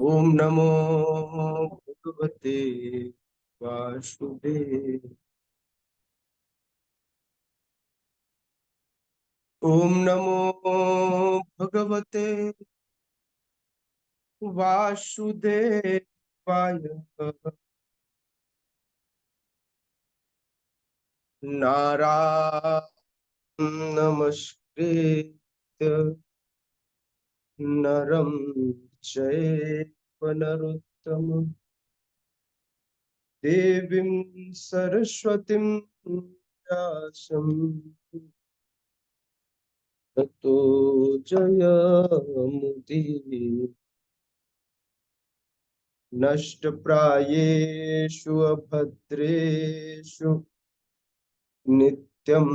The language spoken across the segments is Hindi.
ओम नमो भगवते वासुदेव। ओम नमो भगवते वासुदेवाय। नारायण नमस्कृत्य नरं चैव नरोत्तमं देवीं सरस्वतीं व्यासं ततो जयमुदीरये। नष्टप्रायेषु अभद्रेषु नित्यं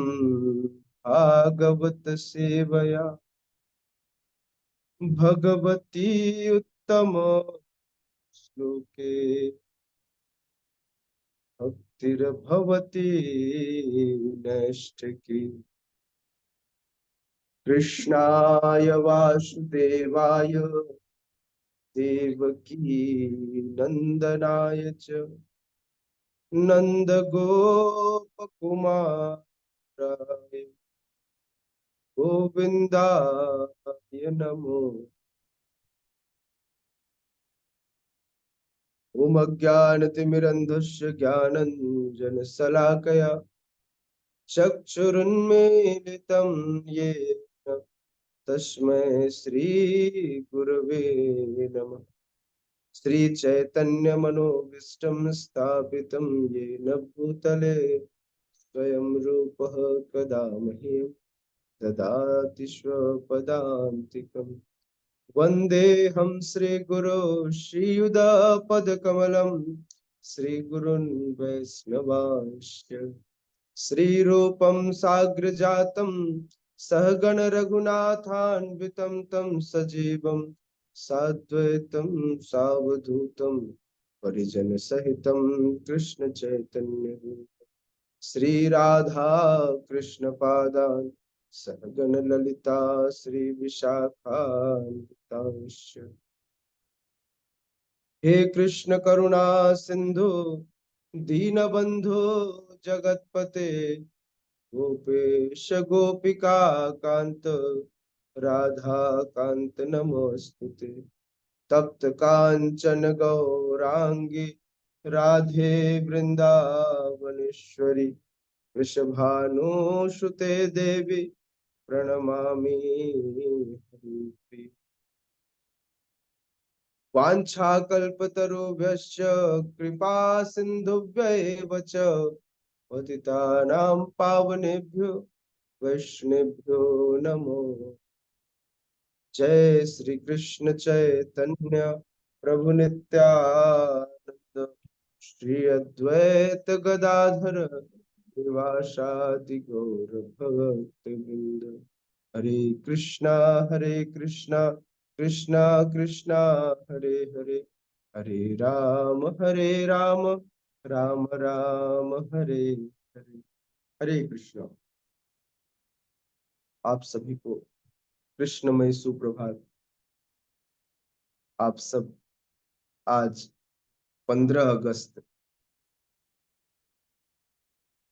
भागवत सेवया भगवती उत्तम श्लोके भक्तिर्भवती नैष्ठिकी। कृष्णाय वासुदेवाय देवकी नंदनाय च नंदगोपकुमाराय गोविन्दाय नमो। ॐ अज्ञानतिमिरन्धस्य ज्ञानञ्जनशलाकया चक्षुरुन्मीलितं येन तस्मै श्रीगुरवे नमः। श्रीचैतन्यमनोभीष्टं स्थापितं येन भूतले स्वयं रूपः कदा मह्यं ददाति स्वपदान्तिकम्। वन्देऽहं श्रीगुरो श्रीयुतापदकमलं श्रीगुरुन् वैष्णवांश्च श्रीरूपं साग्रजातं सहगण रघुनाथान्वितं तं सजीवं साद्वैतं सावधूतं परिजन सहितं कृष्ण चैतन्य श्री राधा कृष्ण पादान् सहगण ललिता श्री विशाखान्वितांश्च। हे कृष्ण करुणा सिंधु दीनबंधु जगतपते गोपेश गोपिका कांत राधा कांत नमोस्तुते। तप्त कांचन गौरांगी राधे वृंदावनेश्वरी वृषभानुसुते देवी प्रणमामि हरिप्रिये। वाञ्छाकल्पतरुभ्यश्च कृपा सिन्धुभ्यैव च पतितानां पावनेभ्यो वैष्णवेभ्यो नमो। जय श्री कृष्ण चैतन्य प्रभु नित्यानंद श्री अद्वैत गदाधर श्रीवासादि गौर भक्तवृंद। हरे कृष्णा कृष्णा कृष्णा हरे हरे हरे हरे राम राम राम हरे हरे। हरे कृष्णा। आप सभी को कृष्णमय सुप्रभात। आप सब आज 15 अगस्त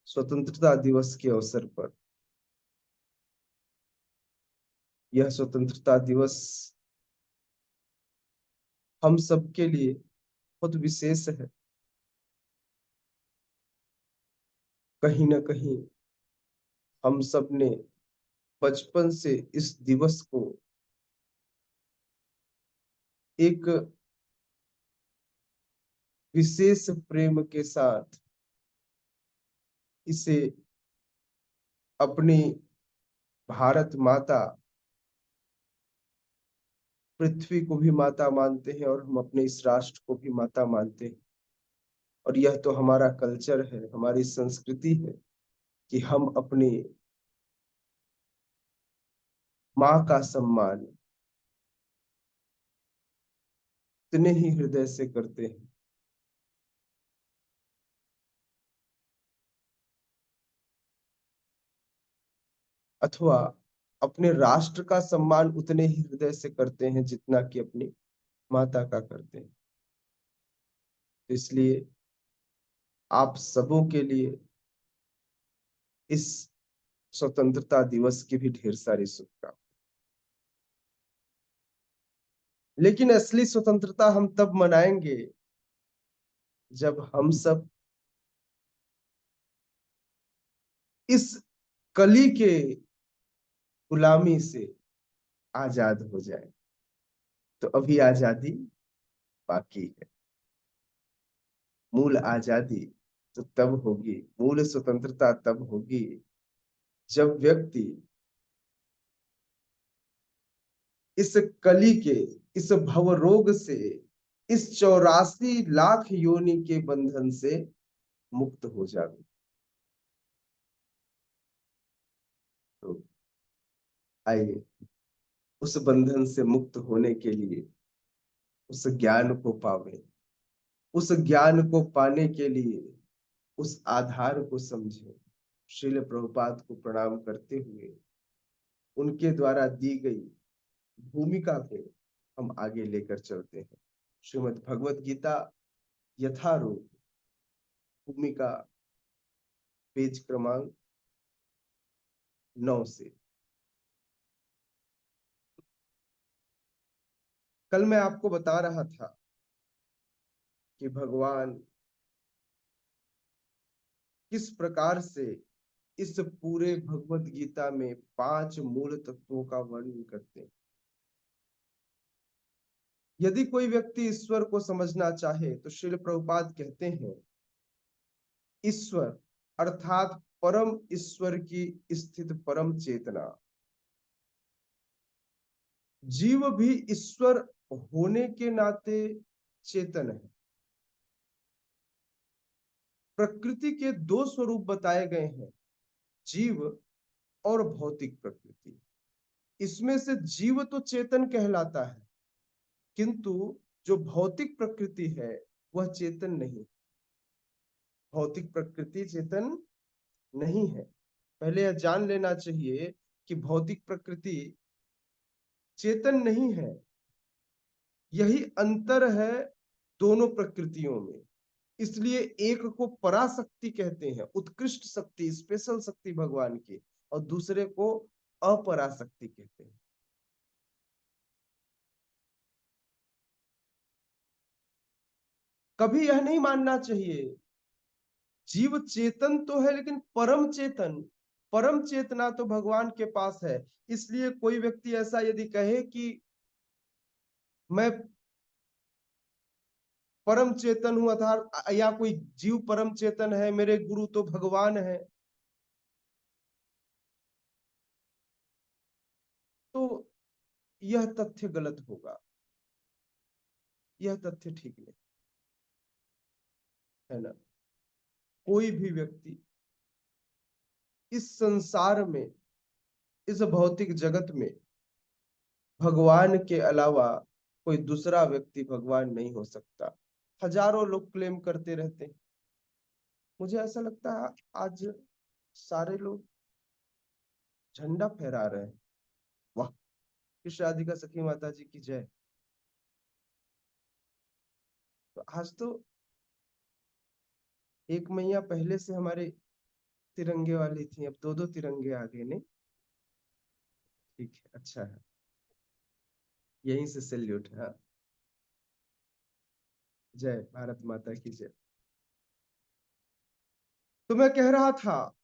स्वतंत्रता दिवस के अवसर पर, यह स्वतंत्रता दिवस हम सब के लिए बहुत विशेष है। कहीं ना कहीं हम सब ने बचपन से इस दिवस को एक विशेष प्रेम के साथ इसे अपनी भारत माता पृथ्वी को भी माता मानते हैं और हम अपने इस राष्ट्र को भी माता मानते हैं। और यह तो हमारा कल्चर है, हमारी संस्कृति है कि हम अपनी माँ का सम्मान इतने ही हृदय से करते हैं। अथवा अपने राष्ट्र का सम्मान उतने ही हृदय से करते हैं जितना कि अपनी माता का करते हैं। इसलिए आप सबों के लिए इस स्वतंत्रता दिवस की भी ढेर सारी शुभकामनाएं। लेकिन असली स्वतंत्रता हम तब मनाएंगे जब हम सब इस कली के गुलामी से आजाद हो जाए। तो अभी आजादी बाकी है। मूल आजादी तो तब होगी, मूल स्वतंत्रता तब होगी जब व्यक्ति इस कली के, इस भवरोग से, इस 84 लाख योनि के बंधन से मुक्त हो जावे। तो आइए उस बंधन से मुक्त होने के लिए उस ज्ञान को पावे, उस ज्ञान को पाने के लिए उस आधार को समझे। श्रील प्रभुपाद को प्रणाम करते हुए उनके द्वारा दी गई भूमिका को हम आगे लेकर चलते हैं। श्रीमद् भगवत गीता यथारूप भूमिका पेज क्रमांक 9 से। कल मैं आपको बता रहा था कि भगवान किस प्रकार से इस पूरे भगवत गीता में 5 मूल तत्वों का वर्णन करते हैं। यदि कोई व्यक्ति ईश्वर को समझना चाहे तो श्रील प्रभुपाद कहते हैं, ईश्वर अर्थात परम ईश्वर की स्थित परम चेतना। जीव भी ईश्वर होने के नाते चेतन है। प्रकृति के 2 स्वरूप बताए गए हैं, जीव और भौतिक प्रकृति। इसमें से जीव तो चेतन कहलाता है, किंतु जो भौतिक प्रकृति है वह चेतन नहीं। भौतिक प्रकृति चेतन नहीं है। पहले यह जान लेना चाहिए कि भौतिक प्रकृति चेतन नहीं है। यही अंतर है दोनों प्रकृतियों में। इसलिए एक को पराशक्ति कहते हैं, उत्कृष्ट शक्ति, स्पेशल शक्ति भगवान की, और दूसरे को अपराशक्ति कहते हैं। कभी यह नहीं मानना चाहिए जीव चेतन तो है लेकिन परम चेतन, परम चेतना तो भगवान के पास है। इसलिए कोई व्यक्ति ऐसा यदि कहे कि मैं परम चेतन हूं, अर्थात या कोई जीव परम चेतन है, मेरे गुरु तो भगवान है, तो यह तथ्य गलत होगा, यह तथ्य ठीक नहीं है ना। कोई भी व्यक्ति इस संसार में, इस भौतिक जगत में भगवान के अलावा कोई दूसरा व्यक्ति भगवान नहीं हो सकता। हजारों लोग क्लेम करते रहते हैं। मुझे ऐसा लगता है आज सारे लोग झंडा फहरा रहे हैं। वाह, कृष्ण राधिका सखी माता जी की जय। तो आज तो एक मैया पहले से हमारे तिरंगे वाली थी, अब 2-2 तिरंगे आ गए। नहीं, ठीक है, अच्छा है, यहीं से सैल्यूट है। हाँ, जय भारत माता की जय। तो मैं कह रहा था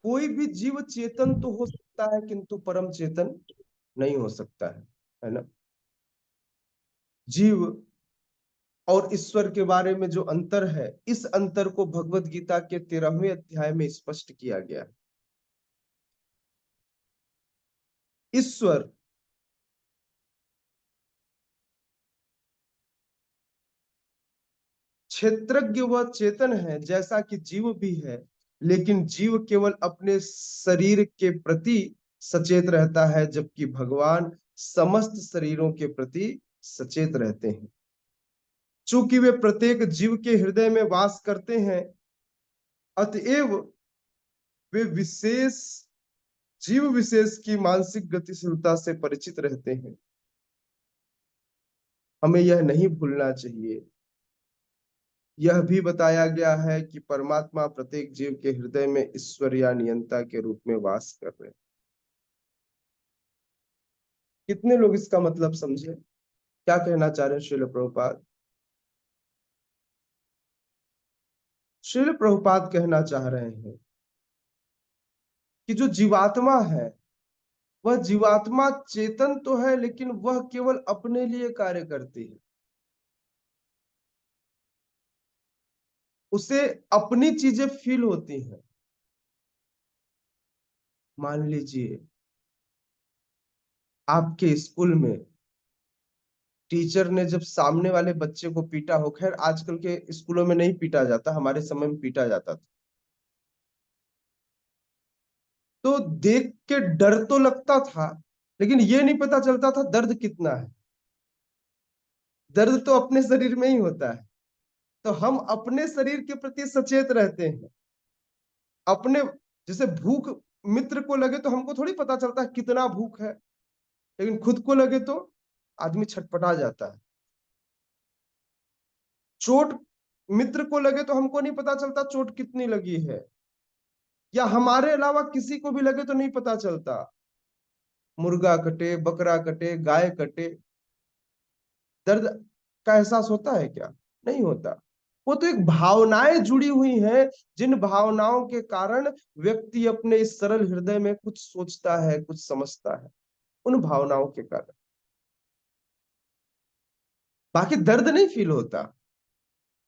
कोई भी जीव चेतन तो हो सकता है किंतु परम चेतन नहीं हो सकता है ना। जीव और ईश्वर के बारे में जो अंतर है, इस अंतर को भगवत गीता के 13वें अध्याय में स्पष्ट किया गया है। ईश्वर क्षेत्रज्ञ व चेतन है जैसा कि जीव भी है, लेकिन जीव केवल अपने शरीर के प्रति सचेत रहता है, जबकि भगवान समस्त शरीरों के प्रति सचेत रहते हैं। चूंकि वे प्रत्येक जीव के हृदय में वास करते हैं, अतएव वे विशेष जीव विशेष की मानसिक गतिशीलता से परिचित रहते हैं। हमें यह नहीं भूलना चाहिए। यह भी बताया गया है कि परमात्मा प्रत्येक जीव के हृदय में ईश्वर या नियंता के रूप में वास कर रहे हैं। कितने लोग इसका मतलब समझे? क्या कहना चाह रहे हैं श्रील प्रभुपाद? श्रील प्रभुपाद कहना चाह रहे हैं कि जो जीवात्मा है, वह जीवात्मा चेतन तो है, लेकिन वह केवल अपने लिए कार्य करती है। उसे अपनी चीजें फील होती हैं। मान लीजिए आपके स्कूल में टीचर ने जब सामने वाले बच्चे को पीटा हो, खैर आजकल के स्कूलों में नहीं पीटा जाता, हमारे समय में पीटा जाता था, तो देख के डर तो लगता था, लेकिन ये नहीं पता चलता था दर्द कितना है। दर्द तो अपने शरीर में ही होता है। तो हम अपने शरीर के प्रति सचेत रहते हैं। अपने, जैसे भूख मित्र को लगे तो हमको थोड़ी पता चलता है कितना भूख है, लेकिन खुद को लगे तो आदमी छटपटा जाता है। चोट मित्र को लगे तो हमको नहीं पता चलता चोट कितनी लगी है, या हमारे अलावा किसी को भी लगे तो नहीं पता चलता। मुर्गा कटे, बकरा कटे, गाय कटे, दर्द का एहसास होता है क्या? नहीं होता। वो तो एक भावनाएं जुड़ी हुई हैं, जिन भावनाओं के कारण व्यक्ति अपने इस सरल हृदय में कुछ सोचता है, कुछ समझता है, उन भावनाओं के कारण। बाकी दर्द नहीं फील होता,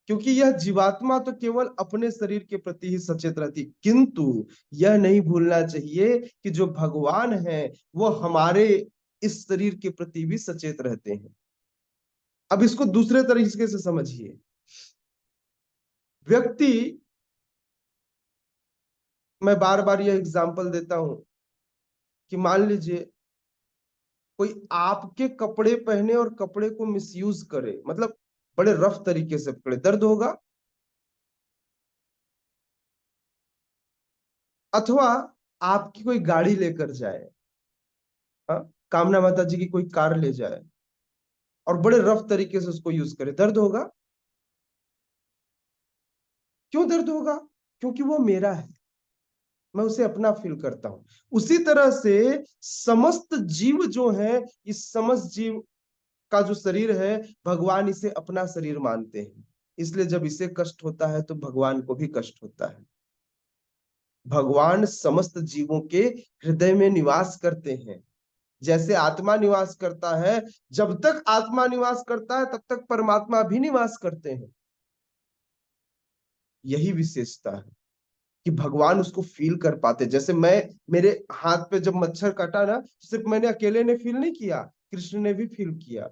क्योंकि यह जीवात्मा तो केवल अपने शरीर के प्रति ही सचेत रहती। किंतु यह नहीं भूलना चाहिए कि जो भगवान है, वो हमारे इस शरीर के प्रति भी सचेत रहते हैं। अब इसको दूसरे तरीके से समझिए। व्यक्ति, मैं बार बार यह एग्जांपल देता हूं कि मान लीजिए कोई आपके कपड़े पहने और कपड़े को मिसयूज करे, मतलब बड़े रफ तरीके से पकड़े, दर्द होगा? अथवा आपकी कोई गाड़ी लेकर जाए, हाँ, कामना माता जी की कोई कार ले जाए और बड़े रफ तरीके से उसको यूज करे, दर्द होगा? क्यों दर्द होगा? क्योंकि वो मेरा है, मैं उसे अपना फील करता हूं। उसी तरह से समस्त जीव जो है, इस समस्त जीव का जो शरीर है, भगवान इसे अपना शरीर मानते हैं। इसलिए जब इसे कष्ट होता है तो भगवान को भी कष्ट होता है। भगवान समस्त जीवों के हृदय में निवास करते हैं, जैसे आत्मा निवास करता है। जब तक आत्मा निवास करता है तब तक परमात्मा भी निवास करते हैं। यही विशेषता है कि भगवान उसको फील कर पाते। जैसे मैं, मेरे हाथ पे जब मच्छर काटा ना, सिर्फ मैंने अकेले ने फील नहीं किया, कृष्ण ने भी फील किया।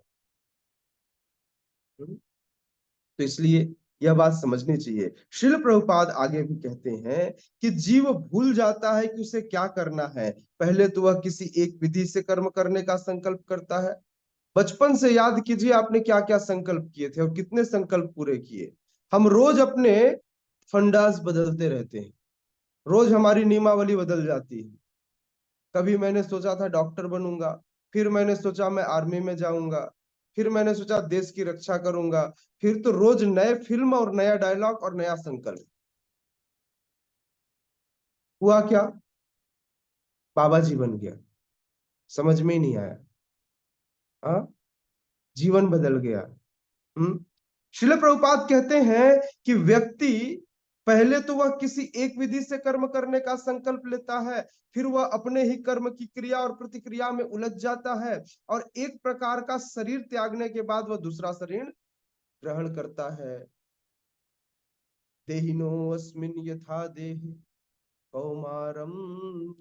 तो इसलिए यह बात समझनी चाहिए। श्रील प्रभुपाद आगे भी कहते हैं कि जीव भूल जाता है कि उसे क्या करना है। पहले तो वह किसी एक विधि से कर्म करने का संकल्प करता है। बचपन से याद कीजिए आपने क्या क्या संकल्प किए थे और कितने संकल्प पूरे किए। हम रोज अपने फंडास बदलते रहते हैं, रोज हमारी नियमावली बदल जाती है। कभी मैंने सोचा था डॉक्टर बनूंगा, फिर मैंने सोचा मैं आर्मी में जाऊंगा, फिर मैंने सोचा देश की रक्षा करूंगा, फिर तो रोज नए फिल्म और नया डायलॉग और नया संकल्प। हुआ क्या? बाबा जी बन गया। समझ में ही नहीं आया। हाँ, जीवन बदल गया। हम्म। श्रील प्रभुपाद कहते हैं कि व्यक्ति पहले तो वह किसी एक विधि से कर्म करने का संकल्प लेता है, फिर वह अपने ही कर्म की क्रिया और प्रतिक्रिया में उलझ जाता है, और एक प्रकार का शरीर त्यागने के बाद वह दूसरा शरीर ग्रहण करता है। देहिनो अस्मिन् यथा देहि कौमारम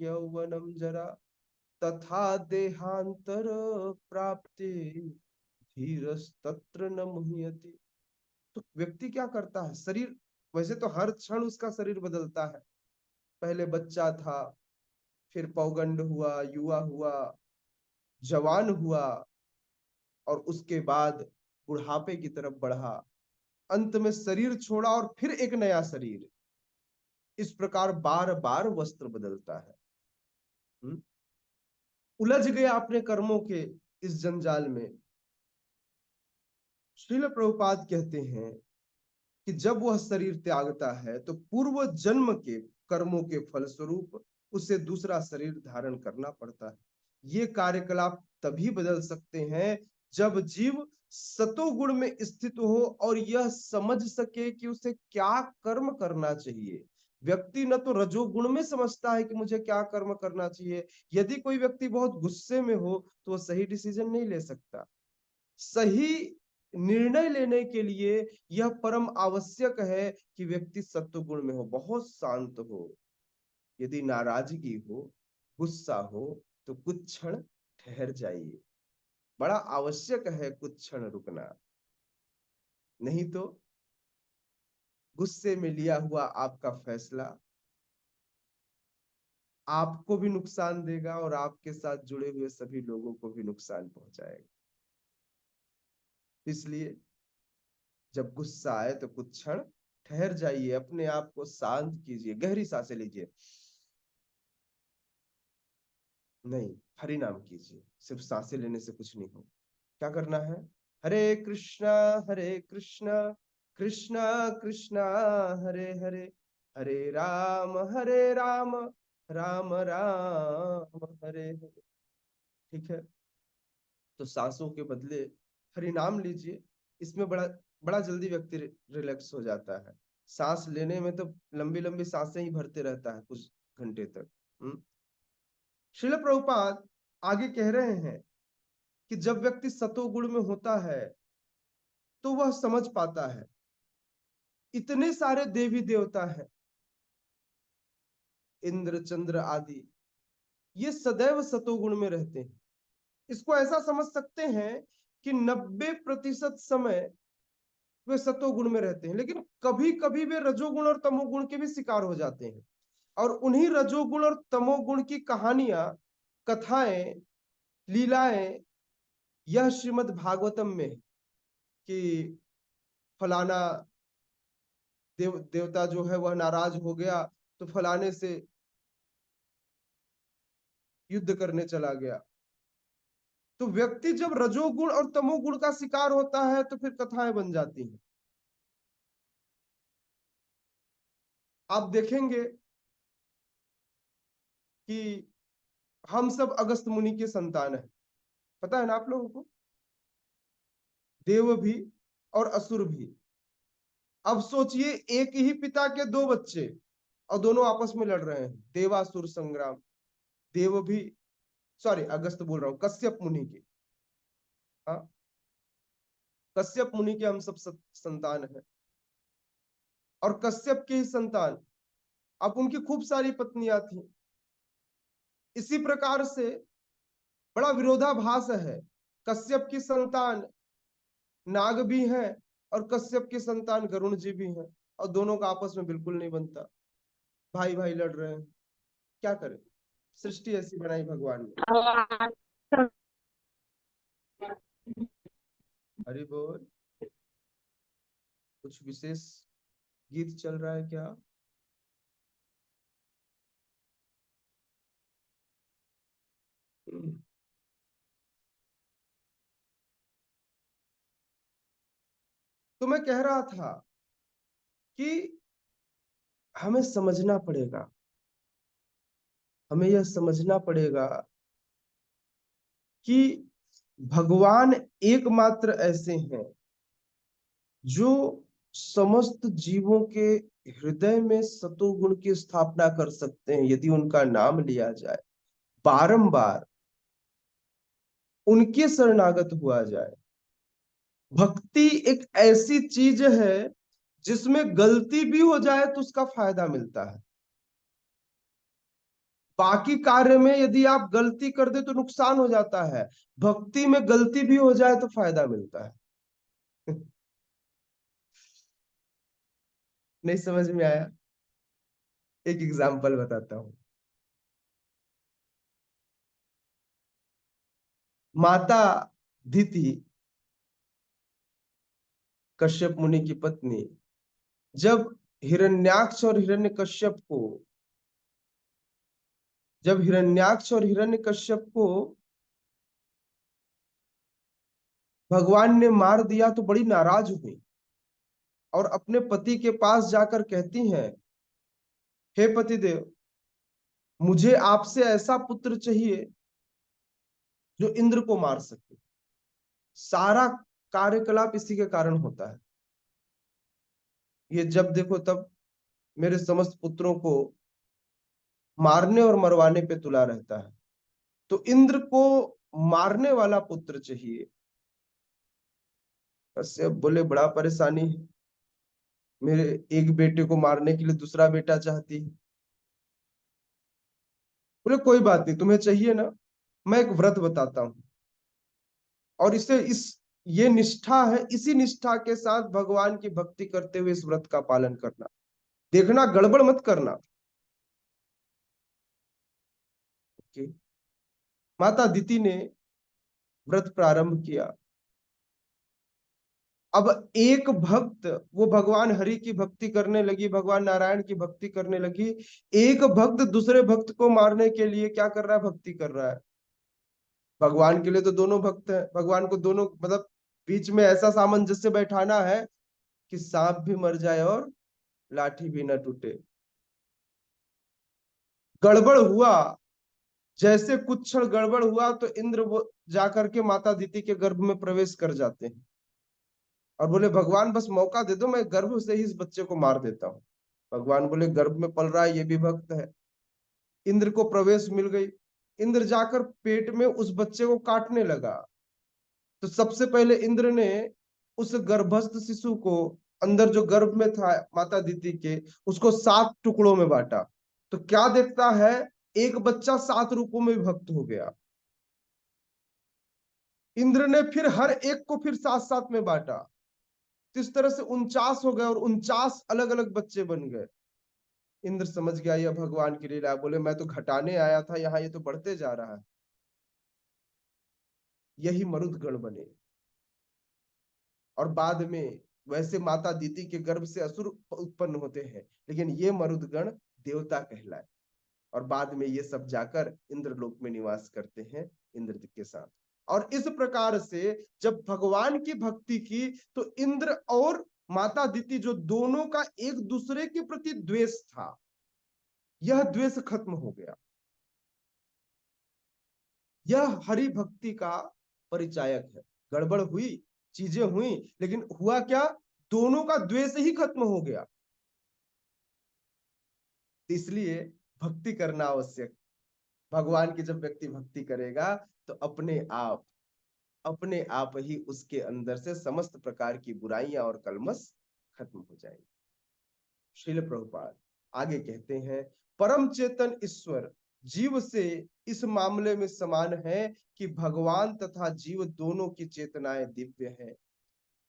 यौवनम जरा तथा देहांतर प्राप्ति धीरस्तत्र न मुह्यति। तो व्यक्ति क्या करता है, शरीर, वैसे तो हर क्षण उसका शरीर बदलता है। पहले बच्चा था, फिर पौगंड हुआ, युवा हुआ, जवान हुआ, और उसके बाद बुढ़ापे की तरफ बढ़ा, अंत में शरीर छोड़ा और फिर एक नया शरीर। इस प्रकार बार बार वस्त्र बदलता है। हम्म? उलझ गया अपने कर्मों के इस जंजाल में। श्रील प्रभुपाद कहते हैं कि जब वह शरीर त्यागता है तो पूर्व जन्म के कर्मों के फलस्वरूप उसे दूसरा शरीर धारण करना पड़ता है। ये कार्यकलाप तभी बदल सकते हैं जब जीव सतोगुण में स्थित हो और यह समझ सके कि उसे क्या कर्म करना चाहिए। व्यक्ति न तो रजोगुण में समझता है कि मुझे क्या कर्म करना चाहिए। यदि कोई व्यक्ति बहुत गुस्से में हो तो वह सही डिसीजन नहीं ले सकता। सही निर्णय लेने के लिए यह परम आवश्यक है कि व्यक्ति सत्वगुण में हो, बहुत शांत हो। यदि नाराजगी हो, गुस्सा हो, तो कुछ क्षण ठहर जाइए। बड़ा आवश्यक है कुछ क्षण रुकना, नहीं तो गुस्से में लिया हुआ आपका फैसला आपको भी नुकसान देगा और आपके साथ जुड़े हुए सभी लोगों को भी नुकसान पहुंचाएगा। इसलिए जब गुस्सा आए तो कुछ क्षण ठहर जाइए, अपने आप को शांत कीजिए, गहरी सांसें लीजिए, नहीं हरिनाम कीजिए। सिर्फ सांसें लेने से कुछ नहीं हो। क्या करना है? हरे कृष्णा कृष्णा कृष्णा हरे हरे, हरे राम राम राम हरे हरे। ठीक है, तो सांसों के बदले हरिनाम लीजिए। इसमें बड़ा बड़ा जल्दी व्यक्ति रिलैक्स हो जाता है। सांस लेने में तो लंबी लंबी सांसें ही भरते रहता है कुछ घंटे तक। श्रील प्रभुपाद आगे कह रहे हैं कि जब व्यक्ति सतोगुण में होता है तो वह समझ पाता है इतने सारे देवी देवता हैं, इंद्र चंद्र आदि, ये सदैव सतोगुण में रहते हैं। इसको ऐसा समझ सकते हैं कि 90% समय वे सतोगुण में रहते हैं, लेकिन कभी कभी वे रजोगुण और तमोगुण के भी शिकार हो जाते हैं। और उन्हीं रजोगुण और तमोगुण की कहानियां, कथाएं, लीलाएं यह श्रीमद् भागवतम में कि फलाना देवता जो है वह नाराज हो गया तो फलाने से युद्ध करने चला गया। तो व्यक्ति जब रजोगुण और तमोगुण का शिकार होता है तो फिर कथाएं बन जाती हैं। आप देखेंगे कि हम सब अगस्त मुनि के संतान हैं, पता है ना आप लोगों को? देव भी और असुर भी। अब सोचिए, एक ही पिता के दो बच्चे और दोनों आपस में लड़ रहे हैं, देवासुर संग्राम। देव भी, सॉरी अगस्त बोल रहा हूं, कश्यप मुनि के। हाँ, कश्यप मुनि के हम सब संतान हैं और कश्यप के ही संतान। अब उनकी खूब सारी पत्नियां थी। इसी प्रकार से बड़ा विरोधाभास है। कश्यप की संतान नाग भी हैं और कश्यप की संतान गरुण जी भी हैं, और दोनों का आपस में बिल्कुल नहीं बनता। भाई भाई लड़ रहे हैं, क्या करें? सृष्टि ऐसी बनाई भगवान ने। हरि बोल। कुछ विशेष गीत चल रहा है क्या? तो मैं कह रहा था कि हमें समझना पड़ेगा, हमें यह समझना पड़ेगा कि भगवान एकमात्र ऐसे हैं जो समस्त जीवों के हृदय में सतोगुण की स्थापना कर सकते हैं यदि उनका नाम लिया जाए, बारंबार उनके शरणागत हुआ जाए। भक्ति एक ऐसी चीज है जिसमें गलती भी हो जाए तो उसका फायदा मिलता है। बाकी कार्य में यदि आप गलती कर दे तो नुकसान हो जाता है, भक्ति में गलती भी हो जाए तो फायदा मिलता है। नहीं समझ में आया? एक एग्जांपल बताता हूं। माता दिति, कश्यप मुनि की पत्नी, जब हिरण्याक्ष और हिरण्यकश्यप को जब हिरण्याक्ष और हिरण्यकश्यप को भगवान ने मार दिया तो बड़ी नाराज हुई और अपने पति के पास जाकर कहती हैं, हे पतिदेव, मुझे आपसे ऐसा पुत्र चाहिए जो इंद्र को मार सके। सारा कार्यकलाप इसी के कारण होता है। ये जब देखो तब मेरे समस्त पुत्रों को मारने और मरवाने पे तुला रहता है। तो इंद्र को मारने वाला पुत्र चाहिए। कश्यप बोले, बड़ा परेशानी है, मेरे एक बेटे को मारने के लिए दूसरा बेटा चाहती है। बोले कोई बात नहीं, तुम्हें चाहिए ना, मैं एक व्रत बताता हूँ, और इसे इस ये निष्ठा है, इसी निष्ठा के साथ भगवान की भक्ति करते हुए इस व्रत का पालन करना, देखना गड़बड़ मत करना। ओके। माता दिति ने व्रत प्रारंभ किया। अब एक भक्त, वो भगवान हरि की भक्ति करने लगी, भगवान नारायण की भक्ति करने लगी। एक भक्त दूसरे भक्त को मारने के लिए क्या कर रहा है? भक्ति कर रहा है। भगवान के लिए तो दोनों भक्त हैं, भगवान को दोनों, मतलब बीच में ऐसा सामंजस्य बैठाना है कि सांप भी मर जाए और लाठी भी न टूटे। गड़बड़ हुआ, जैसे कुछ क्षण गड़बड़ हुआ तो इंद्र वो जाकर के माता दिति के गर्भ में प्रवेश कर जाते हैं और बोले, भगवान बस मौका दे दो, मैं गर्भ से ही इस बच्चे को मार देता हूँ। भगवान बोले, गर्भ में पल रहा है, ये भी भक्त है। इंद्र को प्रवेश मिल गई। इंद्र जाकर पेट में उस बच्चे को काटने लगा। तो सबसे पहले इंद्र ने उस गर्भस्थ शिशु को, अंदर जो गर्भ में था माता दिति के, उसको 7 टुकड़ों में बांटा। तो क्या देखता है, एक बच्चा 7 रूपों में विभक्त हो गया। इंद्र ने फिर हर एक को फिर 7-7 में बांटा। तो इस तरह से 49 हो गए और 49 अलग अलग बच्चे बन गए। इंद्र समझ गया यह भगवान की लीला। बोले, मैं तो घटाने आया था, यहाँ ये तो बढ़ते जा रहा है। यही मरुदगण बने और बाद में, वैसे माता दिति के गर्भ से असुर उत्पन्न होते हैं, लेकिन ये मरुदगण देवता कहलाए और बाद में ये सब जाकर इंद्रलोक में निवास करते हैं इंद्र के साथ। और इस प्रकार से जब भगवान की भक्ति की तो इंद्र और माता दिति, जो दोनों का एक दूसरे के प्रति द्वेष था, यह द्वेष खत्म हो गया। यह हरि भक्ति का परिचायक है। गड़बड़ हुई, चीजें हुई, लेकिन हुआ क्या? दोनों का द्वेष ही खत्म हो गया। इसलिए भक्ति करना आवश्यक। भगवान की जब व्यक्ति भक्ति करेगा तो अपने आप ही उसके अंदर से समस्त प्रकार की बुराइयां और कलमश खत्म हो जाएंगे। श्रील प्रभुपाद आगे कहते हैं, परम चेतन ईश्वर जीव से इस मामले में समान है कि भगवान तथा जीव दोनों की चेतनाएं दिव्य है।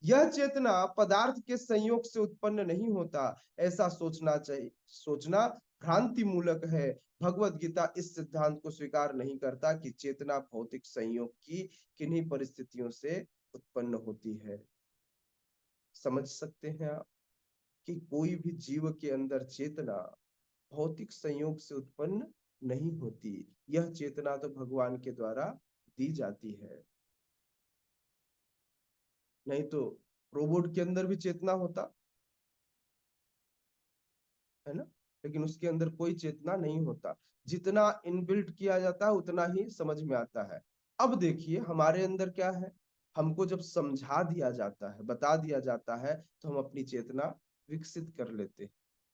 यह चेतना पदार्थ के संयोग से उत्पन्न नहीं होता, ऐसा सोचना भ्रांति मूलक है। भगवत गीता इस सिद्धांत को स्वीकार नहीं करता कि चेतना भौतिक संयोग की किन्हीं परिस्थितियों से उत्पन्न होती है। समझ सकते हैं आप कि कोई भी जीव के अंदर चेतना भौतिक संयोग से उत्पन्न नहीं होती। यह चेतना तो भगवान के द्वारा दी जाती है। नहीं तो रोबोट के अंदर भी चेतना होता है ना, लेकिन उसके अंदर कोई चेतना नहीं होता। जितना इनबिल्ट किया जाता है उतना ही समझ में आता है। अब देखिए हमारे अंदर क्या है, हमको जब समझा दिया जाता है, बता दिया जाता है, तो हम अपनी चेतना विकसित कर लेते हैं,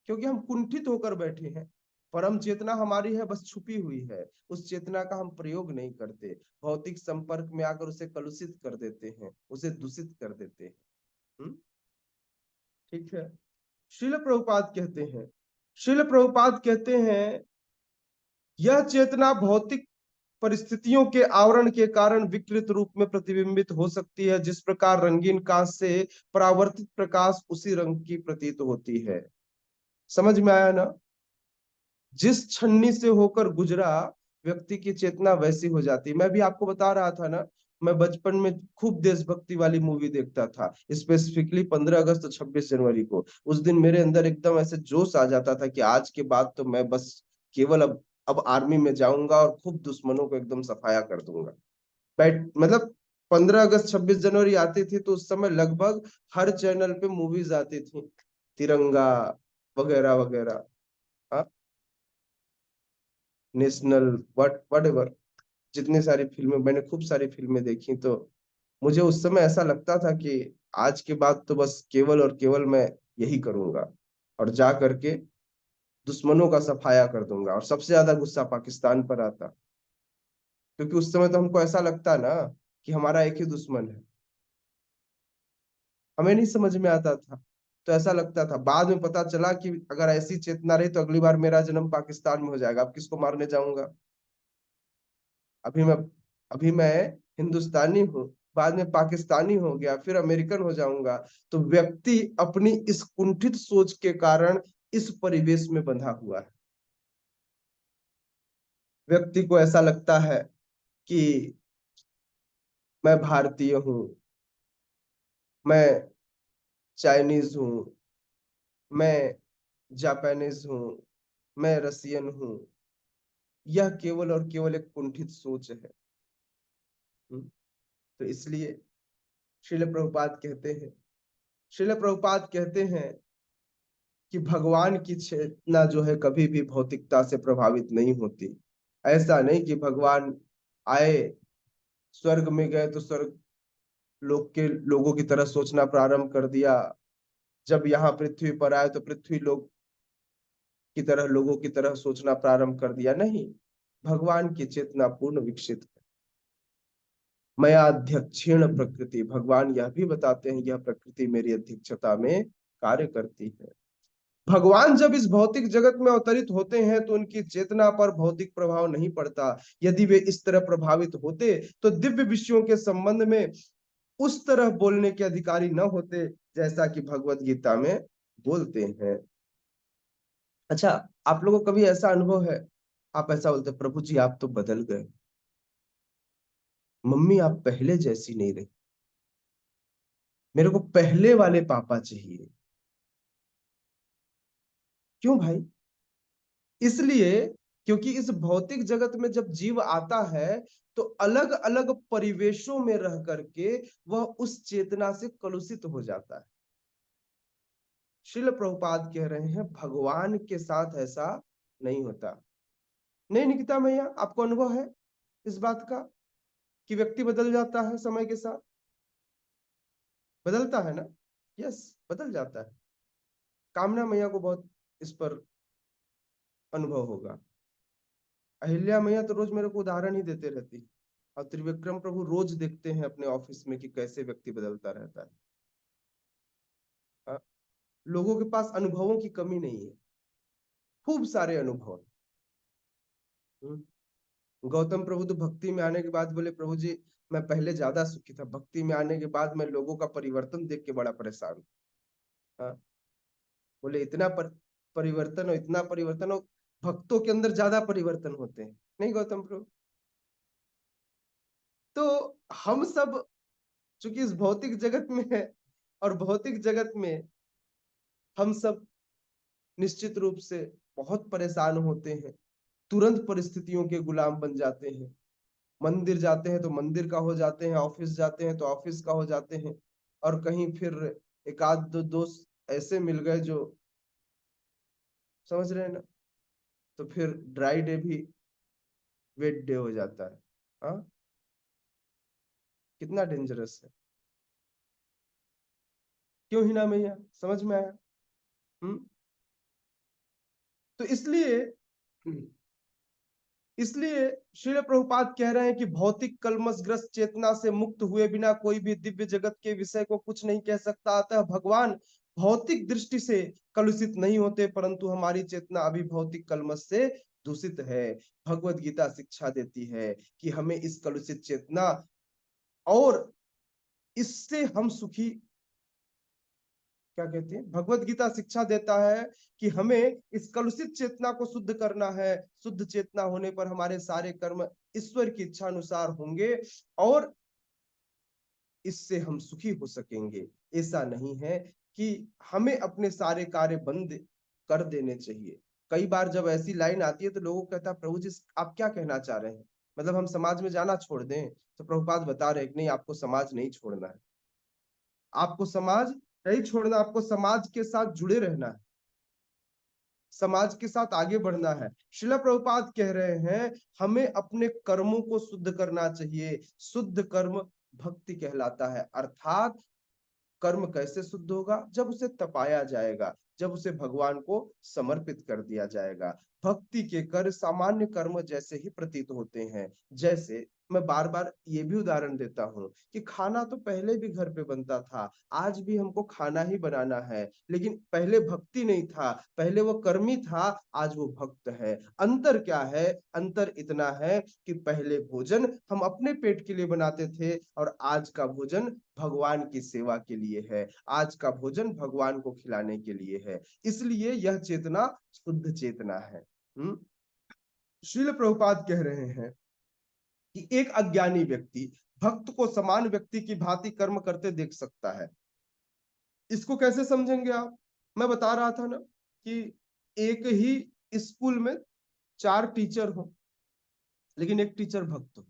क्योंकि हम कुंठित होकर बैठे हैं। परम चेतना हमारी है, बस छुपी हुई है, उस चेतना का हम प्रयोग नहीं करते। भौतिक संपर्क में आकर उसे कलुषित कर देते हैं, उसे दूषित कर देते हैं। ठीक है। श्रील प्रभुपाद कहते हैं, श्रील प्रभुपाद कहते हैं, यह चेतना भौतिक परिस्थितियों के आवरण के कारण विकृत रूप में प्रतिबिंबित हो सकती है। जिस प्रकार रंगीन कांच से परावर्तित प्रकाश उसी रंग की प्रतीत होती है। समझ में आया ना? जिस छन्नी से होकर गुजरा व्यक्ति की चेतना वैसी हो जाती है। मैं भी आपको बता रहा था ना, मैं बचपन में खूब देशभक्ति वाली मूवी देखता था, स्पेसिफिकली 15 अगस्त 26 जनवरी को। उस दिन मेरे अंदर एकदम ऐसे जोश आ जाता था कि आज के बाद तो मैं बस केवल अब आर्मी में जाऊंगा और खूब दुश्मनों को एकदम सफाया कर दूंगा। बैठ मतलब 15 अगस्त 26 जनवरी आती थी तो उस समय लगभग हर चैनल पे मूवीज आती थी, तिरंगा वगैरह वगैरह, हाँ, नेशनल वट एवर, जितनी सारी फिल्में, मैंने खूब सारी फिल्में देखी। तो मुझे उस समय ऐसा लगता था कि आज के बाद तो बस केवल और केवल मैं यही करूंगा और जा करके दुश्मनों का सफाया कर दूंगा। और सबसे ज्यादा गुस्सा पाकिस्तान पर आता, क्योंकि उस समय तो हमको ऐसा लगता ना कि हमारा एक ही दुश्मन है। हमें नहीं समझ में आता था, तो ऐसा लगता था। बाद में पता चला कि अगर ऐसी चेतना रही तो अगली बार मेरा जन्म पाकिस्तान में हो जाएगा, अब किसको मारने जाऊंगा। अभी मैं अभी मैं हिंदुस्तानी हूँ, बाद में पाकिस्तानी हो गया, फिर अमेरिकन हो जाऊंगा। तो व्यक्ति अपनी इस कुंठित सोच के कारण इस परिवेश में बंधा हुआ है। व्यक्ति को ऐसा लगता है कि मैं भारतीय हूँ, मैं चाइनीज हूँ, मैं जापानीज हूँ, मैं रसियन हूँ। यह केवल और केवल एक कुंठित सोच है। तो इसलिए श्रील प्रभुपाद कहते हैं कि भगवान की चेतना जो है कभी भी भौतिकता से प्रभावित नहीं होती। ऐसा नहीं कि भगवान आए, स्वर्ग में गए तो स्वर्ग लोग के लोगों की तरह सोचना प्रारंभ कर दिया, जब यहाँ पृथ्वी पर आए तो पृथ्वी लोग की तरह लोगों की तरह सोचना प्रारंभ कर दिया। नहीं, भगवान की चेतना पूर्ण विकसित है। मया अध्यक्षेण प्रकृति, भगवान यह भी बताते हैं यह प्रकृति मेरी अध्यक्षता में कार्य करती है। भगवान जब इस भौतिक जगत में अवतरित होते हैं तो उनकी चेतना पर भौतिक प्रभाव नहीं पड़ता। यदि वे इस तरह प्रभावित होते तो दिव्य विषयों के संबंध में उस तरह बोलने के अधिकारी न होते जैसा कि भगवत गीता में बोलते हैं। अच्छा, आप लोगों को कभी ऐसा अनुभव है, आप ऐसा बोलते प्रभु जी आप तो बदल गए, मम्मी आप पहले जैसी नहीं रही, मेरे को पहले वाले पापा चाहिए। क्यों भाई? इसलिए क्योंकि इस भौतिक जगत में जब जीव आता है तो अलग अलग परिवेशों में रह करके वह उस चेतना से कलुषित हो जाता है। श्रील प्रभुपाद कह रहे हैं भगवान के साथ ऐसा नहीं होता। नहीं निकिता मैया, आपको अनुभव है इस बात का कि व्यक्ति बदल जाता है समय के साथ? बदलता है ना? यस, बदल जाता है। कामना मैया को बहुत इस पर अनुभव होगा। अहिल्या मैया तो रोज मेरे को उदाहरण ही देते रहती है। और त्रिविक्रम प्रभु रोज देखते हैं अपने ऑफिस में कि कैसे व्यक्ति बदलता रहता है। हाँ, लोगों के पास अनुभवों की कमी नहीं है, खूब सारे अनुभव। गौतम प्रभु तो भक्ति में आने के बाद बोले प्रभु जी मैं पहले ज्यादा सुखी था, भक्ति में आने के बाद मैं लोगों का परिवर्तन देख के बड़ा परेशान हूं। हाँ, बोले इतना परिवर्तन हो, इतना परिवर्तन हो, भक्तों के अंदर ज्यादा परिवर्तन होते हैं। नहीं गौतम प्रभु? तो हम सब चूंकि इस भौतिक जगत में है, और भौतिक जगत में हम सब निश्चित रूप से बहुत परेशान होते हैं, तुरंत परिस्थितियों के गुलाम बन जाते हैं। मंदिर जाते हैं तो मंदिर का हो जाते हैं, ऑफिस जाते हैं तो ऑफिस का हो जाते हैं, और कहीं फिर एक आध दो दोस्त ऐसे मिल गए जो, समझ रहे हैं ना, तो फिर ड्राई डे भी वेट डे हो जाता है। हाँ, कितना डेंजरस है। क्यों ही ना मैया, समझ में आया? हम्म। तो इसलिए श्रील प्रभुपाद कह रहे हैं कि भौतिक कलमशग्रस्त चेतना से मुक्त हुए बिना कोई भी दिव्य जगत के विषय को कुछ नहीं कह सकता। अतः भगवान भौतिक दृष्टि से कलुषित नहीं होते, परंतु हमारी चेतना अभी भौतिक कलमश से दूषित है। भगवत गीता शिक्षा देती है कि हमें इस कलुषित चेतना और इससे हम सुखी, क्या कहते हैं, भगवत गीता शिक्षा देता है कि हमें इस कलुषित चेतना को शुद्ध करना है। शुद्ध चेतना होने पर हमारे सारे कर्म ईश्वर की इच्छा अनुसार होंगे और इससे हम सुखी हो सकेंगे। ऐसा नहीं है कि हमें अपने सारे कार्य बंद कर देने चाहिए। कई बार जब ऐसी लाइन आती है तो लोगों को कहता है प्रभु जी आप क्या कहना चाह रहे हैं? मतलब हम समाज में जाना छोड़ दें? तो प्रभुपाद बता रहे हैं कि नहीं, आपको समाज नहीं छोड़ना है, आपको समाज नहीं छोड़ना, आपको समाज के साथ जुड़े रहना है, समाज के साथ आगे बढ़ना है। श्रील प्रभुपाद कह रहे हैं हमें अपने कर्मों को शुद्ध करना चाहिए। शुद्ध कर्म भक्ति कहलाता है। अर्थात कर्म कैसे शुद्ध होगा? जब उसे तपाया जाएगा, जब उसे भगवान को समर्पित कर दिया जाएगा। भक्ति के कर सामान्य कर्म जैसे ही प्रतीत होते हैं। जैसे मैं बार बार ये भी उदाहरण देता हूँ कि खाना तो पहले भी घर पे बनता था, आज भी हमको खाना ही बनाना है, लेकिन पहले भक्ति नहीं था, पहले वो कर्मी था, आज वो भक्त है। अंतर क्या है? अंतर इतना है कि पहले भोजन हम अपने पेट के लिए बनाते थे और आज का भोजन भगवान की सेवा के लिए है, आज का भोजन भगवान को खिलाने के लिए है। इसलिए यह चेतना शुद्ध चेतना है। श्रील प्रभुपाद कह रहे हैं कि एक अज्ञानी व्यक्ति भक्त को समान व्यक्ति की भांति कर्म करते देख सकता है। इसको कैसे समझेंगे आप? मैं बता रहा था ना कि एक ही स्कूल में 4 टीचर हो, लेकिन एक टीचर भक्त हो,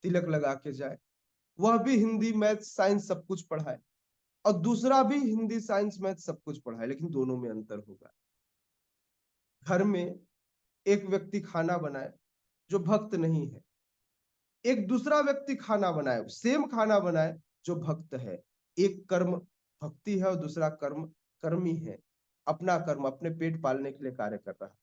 तिलक लगा के जाए, वह भी हिंदी मैथ साइंस सब कुछ पढ़ाए, और दूसरा भी हिंदी साइंस मैथ सब कुछ पढ़ाए, लेकिन दोनों में अंतर होगा। घर में एक व्यक्ति खाना बनाए जो भक्त नहीं है, एक दूसरा व्यक्ति खाना बनाए, सेम खाना बनाए, जो भक्त है। एक कर्म भक्ति है और दूसरा कर्म कर्मी है, अपना कर्म अपने पेट पालने के लिए कार्य कर रहा है।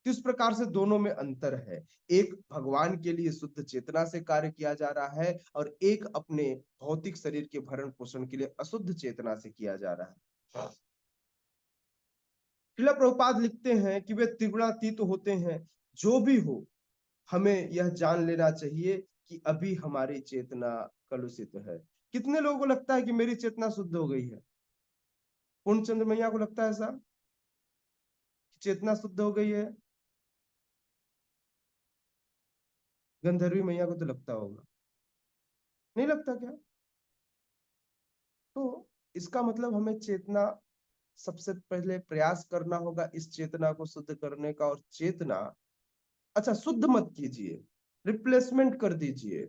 किस प्रकार से दोनों में अंतर है? एक भगवान के लिए शुद्ध चेतना से कार्य किया जा रहा है और एक अपने भौतिक शरीर के भरण पोषण के लिए अशुद्ध चेतना से किया जा रहा है। श्रील प्रभुपाद लिखते हैं कि वे त्रिगुणातीत होते हैं। जो भी हो, हमें यह जान लेना चाहिए कि अभी हमारी चेतना कलुषित है। कितने लोगों को लगता है कि मेरी चेतना शुद्ध हो गई है? पूर्णचंद्र मैया को लगता है ऐसा कि चेतना शुद्ध हो गई है? गंधर्वी मैया को तो लगता होगा, नहीं लगता क्या? तो इसका मतलब हमें चेतना, सबसे पहले प्रयास करना होगा इस चेतना को शुद्ध करने का। और चेतना, अच्छा शुद्ध मत कीजिए, रिप्लेसमेंट कर दीजिए,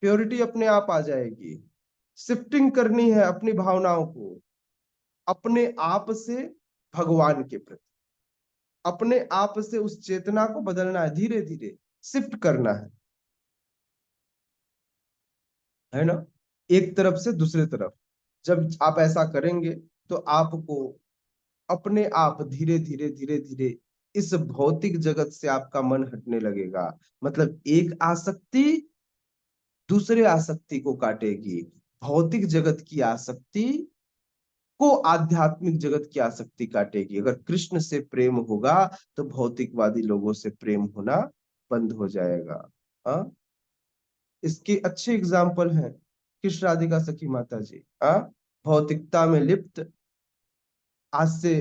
प्योरिटी अपने आप आ जाएगी। शिफ्टिंग करनी है अपनी भावनाओं को, अपने आप से भगवान के प्रति, अपने आप से उस चेतना को बदलना है, धीरे धीरे शिफ्ट करना है ना, एक तरफ से दूसरे तरफ। जब आप ऐसा करेंगे तो आपको अपने आप धीरे धीरे धीरे धीरे इस भौतिक जगत से आपका मन हटने लगेगा। मतलब एक आसक्ति दूसरे आसक्ति को काटेगी। भौतिक जगत की आसक्ति को आध्यात्मिक जगत की आसक्ति काटेगी। अगर कृष्ण से प्रेम होगा तो भौतिकवादी लोगों से प्रेम होना बंद हो जाएगा। हाँ, इसके अच्छे एग्जाम्पल हैं कृष्ण राधिका सखी माता जी। हाँ, भौतिकता में लिप्त। आज से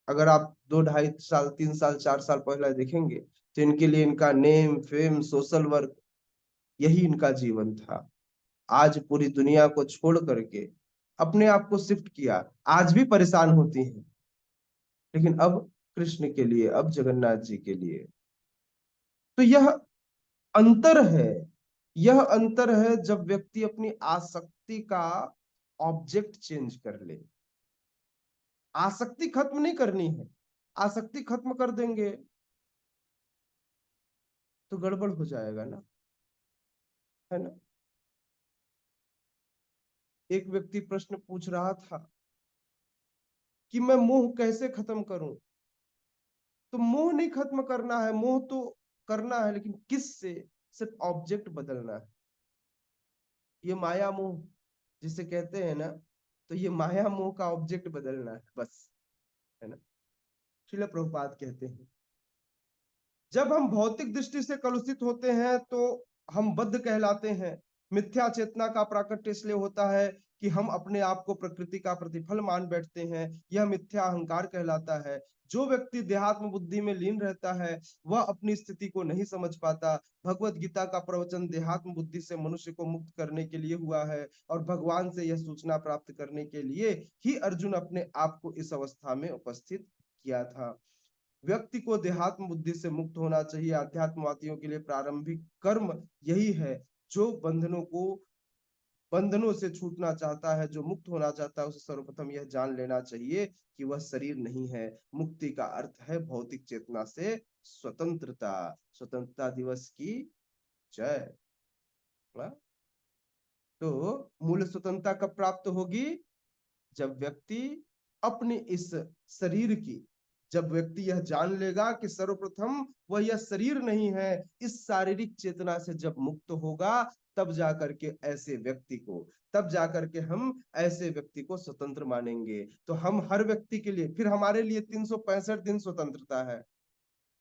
अगर आप 2 ढाई साल 3 साल 4 साल पहले देखेंगे तो इनके लिए इनका नेम फेम सोशल वर्क यही इनका जीवन था। आज पूरी दुनिया को छोड़ करके अपने आप को शिफ्ट किया। आज भी परेशान होती हैं, लेकिन अब कृष्ण के लिए, अब जगन्नाथ जी के लिए। तो यह अंतर है, यह अंतर है जब व्यक्ति अपनी आसक्ति का ऑब्जेक्ट चेंज कर ले। आसक्ति खत्म नहीं करनी है, आसक्ति खत्म कर देंगे तो गड़बड़ हो जाएगा ना, है ना। एक व्यक्ति प्रश्न पूछ रहा था कि मैं मोह कैसे खत्म करूं? तो मोह नहीं खत्म करना है, मोह तो करना है, लेकिन किस से? सिर्फ ऑब्जेक्ट बदलना है। ये माया मोह जिसे कहते हैं ना, तो ये माया मोह का ऑब्जेक्ट बदलना है बस, है ना। श्रील प्रभुपाद कहते हैं जब हम भौतिक दृष्टि से कलुषित होते हैं तो हम बद्ध कहलाते हैं। मिथ्या चेतना का प्राकट्य इसलिए होता है कि हम अपने आप को प्रकृति का प्रतिफल मान बैठते हैं। यह मिथ्या अहंकार कहलाता है। जो व्यक्ति देहात्म बुद्धि में लीन रहता है वह अपनी स्थिति को नहीं समझ पाता। भगवत गीता का प्रवचन देहात्म बुद्धि से मनुष्य को मुक्त करने के लिए हुआ है और भगवान से यह सूचना प्राप्त करने के लिए ही अर्जुन अपने आप को इस अवस्था में उपस्थित किया था। व्यक्ति को देहात्म बुद्धि से मुक्त होना चाहिए। अध्यात्मवादियों के लिए प्रारंभिक कर्म यही है। जो बंधनों से छूटना चाहता है, जो मुक्त होना चाहता है, उसे सर्वप्रथम यह जान लेना चाहिए कि वह शरीर नहीं है। मुक्ति का अर्थ है भौतिक चेतना से स्वतंत्रता। स्वतंत्रता दिवस की जय। हाँ? तो मूल स्वतंत्रता कब प्राप्त होगी? जब व्यक्ति अपने इस शरीर की, जब व्यक्ति यह जान लेगा कि सर्वप्रथम वह यह शरीर नहीं है, इस शारीरिक चेतना से जब मुक्त होगा, तब जाकर के ऐसे व्यक्ति को, तब जाकर के हम ऐसे व्यक्ति को स्वतंत्र मानेंगे। तो हम हर व्यक्ति के लिए, फिर हमारे लिए 365 दिन स्वतंत्रता है,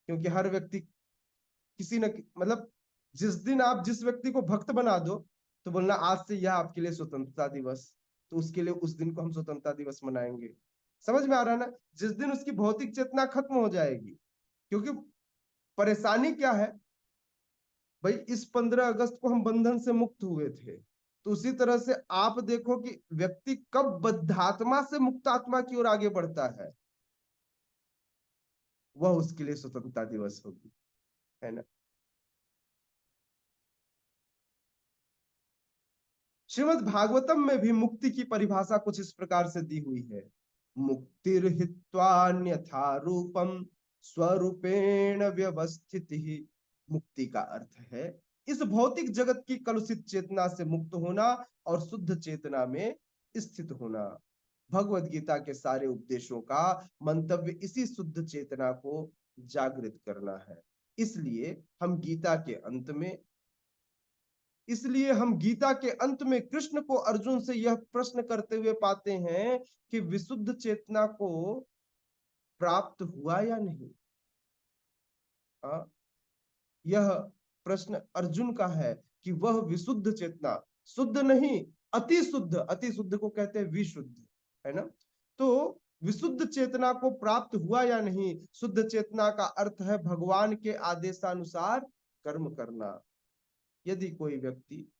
क्योंकि हर व्यक्ति किसी न मतलब जिस दिन आप जिस व्यक्ति को भक्त बना दो, तो बोलना आज से यह आपके लिए स्वतंत्रता दिवस, तो उसके लिए उस दिन को हम स्वतंत्रता दिवस मनाएंगे। समझ में आ रहा है ना? जिस दिन उसकी भौतिक चेतना खत्म हो जाएगी, क्योंकि परेशानी क्या है भाई, इस 15 अगस्त को हम बंधन से मुक्त हुए थे, तो उसी तरह से आप देखो कि व्यक्ति कब बद्धात्मा से मुक्तात्मा की ओर आगे बढ़ता है, वह उसके लिए स्वतंत्रता दिवस होगी, है ना? श्रीमद् भागवतम में भी मुक्ति की परिभाषा कुछ इस प्रकार से दी हुई है। मुक्तिर्हित्वान्यथा रूपम स्वरूपेण व्यवस्थित ही। मुक्ति का अर्थ है इस भौतिक जगत की कलुषित चेतना से मुक्त होना और शुद्ध चेतना में स्थित होना। भगवत गीता के सारे उपदेशों का मंतव्य इसी शुद्ध चेतना को जागृत करना है। इसलिए हम गीता के अंत में इसलिए हम गीता के अंत में कृष्ण को अर्जुन से यह प्रश्न करते हुए पाते हैं कि विशुद्ध चेतना को प्राप्त हुआ या नहीं। आ? यह प्रश्न अर्जुन का है कि वह विशुद्ध चेतना, शुद्ध नहीं, अति शुद्ध, अति शुद्ध को कहते हैं विशुद्ध, है ना? तो विशुद्ध चेतना को प्राप्त हुआ या नहीं। शुद्ध चेतना का अर्थ है भगवान के आदेशानुसार कर्म करना। यदि कोई व्यक्ति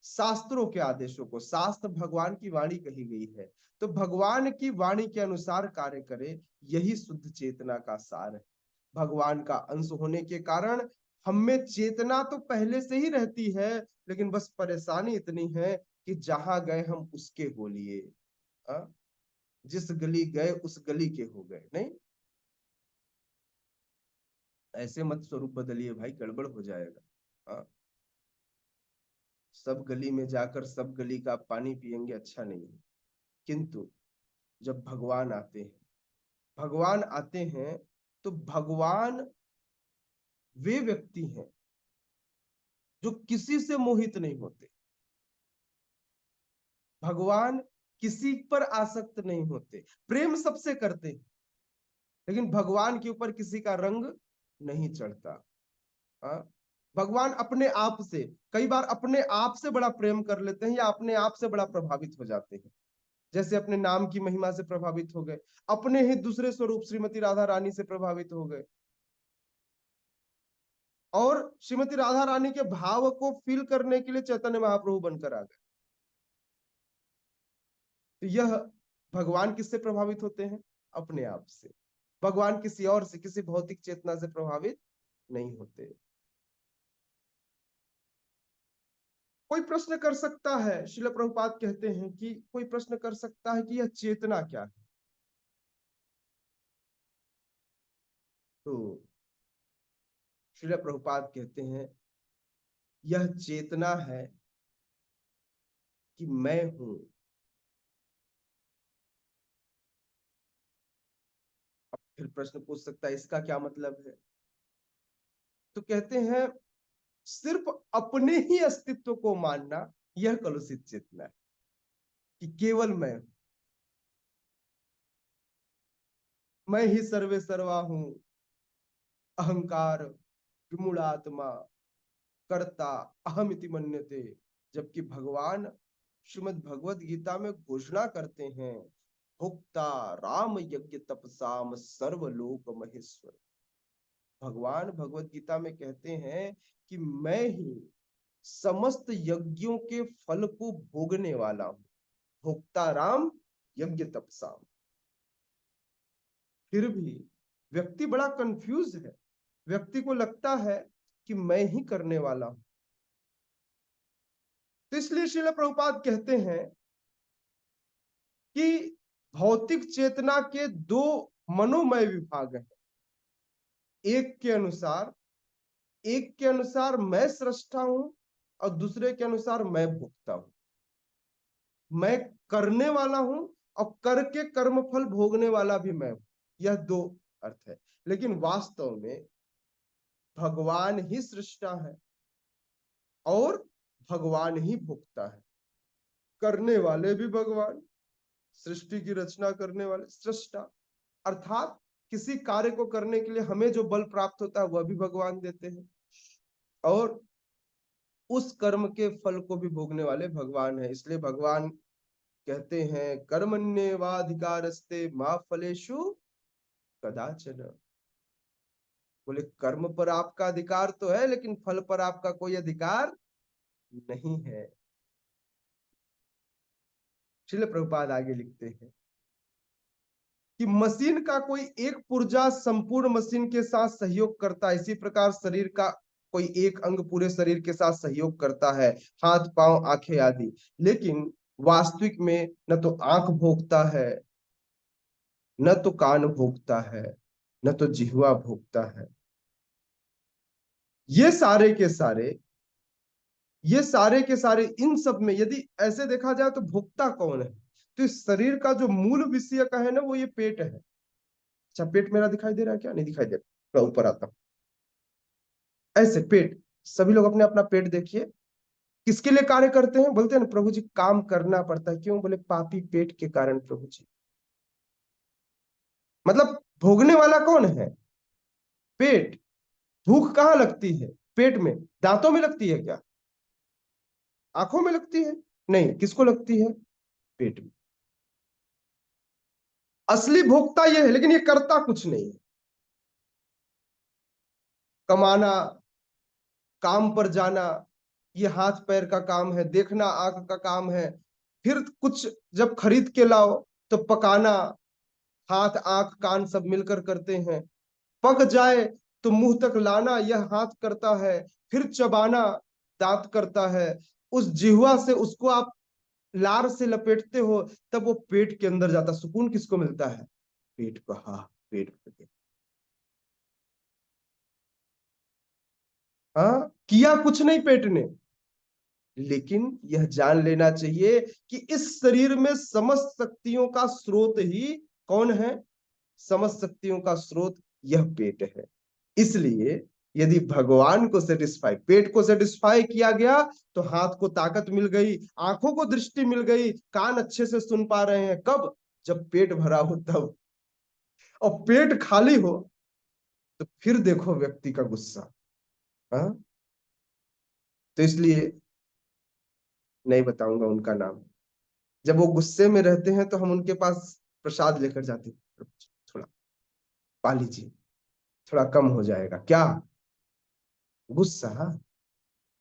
शास्त्रों के आदेशों को, शास्त्र भगवान की वाणी कही गई है, तो भगवान की वाणी के अनुसार कार्य करे, यही शुद्ध चेतना का सार है। भगवान का अंश होने के कारण हम में चेतना तो पहले से ही रहती है, लेकिन बस परेशानी इतनी है कि जहां गए हम उसके हो लिए। जिस गली गए उस गली के हो गए। नहीं, ऐसे मत स्वरूप बदलिए भाई, गड़बड़ हो जाएगा। हाँ, सब गली में जाकर सब गली का पानी पियेंगे, अच्छा नहीं है। किंतु जब भगवान आते हैं, तो भगवान वे व्यक्ति हैं जो किसी से मोहित नहीं होते। भगवान किसी पर आसक्त नहीं होते, प्रेम सबसे करते हैं, लेकिन भगवान के ऊपर किसी का रंग नहीं चढ़ता। हाँ? भगवान अपने आप से, कई बार अपने आप से बड़ा प्रेम कर लेते हैं, या अपने आप से बड़ा प्रभावित हो जाते हैं। जैसे अपने नाम की महिमा से प्रभावित हो गए, अपने ही दूसरे स्वरूप श्रीमती राधा रानी से प्रभावित हो गए, और श्रीमती राधा रानी के भाव को फील करने के लिए चैतन्य महाप्रभु बनकर आ गए। तो यह भगवान किससे प्रभावित होते हैं? अपने आप से। भगवान किसी और से, किसी भौतिक चेतना से प्रभावित नहीं होते। कोई प्रश्न कर सकता है, श्रील प्रभुपाद कहते हैं कि कोई प्रश्न कर सकता है कि यह चेतना क्या है। तो श्रील प्रभुपाद कहते हैं यह चेतना है कि मैं हूं। अब फिर प्रश्न पूछ सकता है इसका क्या मतलब है? तो कहते हैं सिर्फ अपने ही अस्तित्व को मानना, यह कलुषित चेतना है, कि केवल मैं ही सर्वे सर्वा हूं, अहंकार, विमूढ़ात्मा, कर्ता, अहमिति मन्यते। जबकि भगवान श्रीमद् भगवत गीता में घोषणा करते हैं, भुक्ता राम यज्ञ तपसाम सर्वलोक महेश्वर। भगवान भगवत गीता में कहते हैं कि मैं ही समस्त यज्ञों के फल को भोगने वाला हूं। भुक्ता राम यज्ञ तपसाम। फिर भी व्यक्ति बड़ा कंफ्यूज है, व्यक्ति को लगता है कि मैं ही करने वाला हूं। तो इसलिए श्रील प्रभुपाद कहते हैं कि भौतिक चेतना के दो मनोमय विभाग हैं। एक के अनुसार मैं सृष्टा हूं और दूसरे के अनुसार मैं भोगता हूं। मैं करने वाला हूं और करके कर्मफल भोगने वाला भी मैं हूं। यह दो अर्थ है, लेकिन वास्तव में भगवान ही सृष्टा है और भगवान ही भोगता है। करने वाले भी भगवान, सृष्टि की रचना करने वाले सृष्टा, अर्थात किसी कार्य को करने के लिए हमें जो बल प्राप्त होता है वह भी भगवान देते हैं, और उस कर्म के फल को भी भोगने वाले भगवान है। इसलिए भगवान कहते हैं कर्मण्येवाधिकारस्ते मा फलेषु कदाचन। बोले कर्म पर आपका अधिकार तो है, लेकिन फल पर आपका कोई अधिकार नहीं है। श्रील प्रभुपाद आगे लिखते हैं कि मशीन का कोई एक पुर्जा संपूर्ण मशीन के साथ सहयोग करता है, इसी प्रकार शरीर का कोई एक अंग पूरे शरीर के साथ सहयोग करता है, हाथ पांव आंखें आदि। लेकिन वास्तविक में न तो आंख भोगता है, न तो कान भोगता है, न तो जिह्वा भोगता है। ये सारे के सारे ये सारे के सारे इन सब में यदि ऐसे देखा जाए तो भोक्ता कौन है? तो इस शरीर का जो मूल विषय का है ना, वो ये पेट है। अच्छा, पेट मेरा दिखाई दे रहा है क्या? नहीं दिखाई दे रहा, ऊपर आता हूं। ऐसे पेट, सभी लोग अपने अपना पेट देखिए। किसके लिए कार्य करते हैं? बोलते हैं ना प्रभु जी काम करना पड़ता है। क्यों? बोले पापी पेट के कारण प्रभु जी। मतलब भोगने वाला कौन है? पेट। भूख कहाँ लगती है? पेट में। दांतों में लगती है क्या? आंखों में लगती है? नहीं। किसको लगती है? पेट में। असली भोक्ता ये है, लेकिन ये करता कुछ नहीं है। कमाना, काम पर जाना, ये हाथ पैर का काम है। देखना आंख का काम है। फिर कुछ जब खरीद के लाओ तो पकाना, हाथ आंख कान सब मिलकर करते हैं। पक जाए तो मुंह तक लाना, यह हाथ करता है। फिर चबाना, दांत करता है। उस जिह्वा से उसको आप लार से लपेटते हो, तब वो पेट के अंदर जाता। सुकून किसको मिलता है? पेट को। हाँ, पेट को। हाँ, किया कुछ नहीं पेट ने, लेकिन यह जान लेना चाहिए कि इस शरीर में समस्त शक्तियों का स्रोत ही कौन है? समस्त शक्तियों का स्रोत यह पेट है। इसलिए यदि भगवान को सेटिस्फाई, पेट को सेटिस्फाई किया गया तो हाथ को ताकत मिल गई, आंखों को दृष्टि मिल गई, कान अच्छे से सुन पा रहे हैं। कब? जब पेट भरा हो तब। और पेट खाली हो तो फिर देखो व्यक्ति का गुस्सा। हाँ, तो इसलिए नहीं बताऊंगा उनका नाम। जब वो गुस्से में रहते हैं तो हम उनके पास प्रसाद लेकर जाते हैं, थोड़ा पा लीजिए, थोड़ा कम हो जाएगा। क्या? गुस्सा।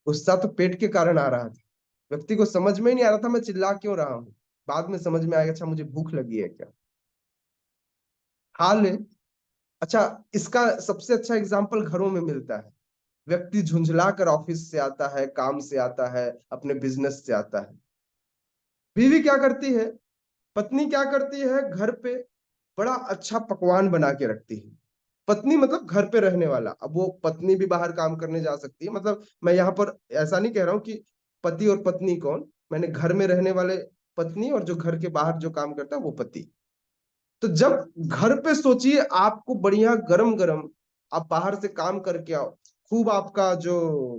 गुस्सा तो पेट के कारण आ रहा था। व्यक्ति को समझ में ही नहीं आ रहा था मैं चिल्ला क्यों रहा हूं। बाद में समझ में आएगा, अच्छा मुझे भूख लगी है क्या, खा ले। अच्छा, इसका सबसे अच्छा एग्जाम्पल घरों में मिलता है। व्यक्ति झुंझला कर ऑफिस से आता है, काम से आता है, अपने बिजनेस से आता है। बीवी क्या करती है, पत्नी क्या करती है? घर पे बड़ा अच्छा पकवान बना के रखती है। पत्नी मतलब घर पे रहने वाला। अब वो पत्नी भी बाहर काम करने जा सकती है, मतलब मैं यहाँ पर ऐसा नहीं कह रहा हूँ कि पति और पत्नी कौन, मैंने घर में रहने वाले पत्नी और जो घर के बाहर जो काम करता है वो पति। तो जब घर पे सोचिए आपको बढ़िया गरम गरम, आप बाहर से काम करके आओ, खूब आपका जो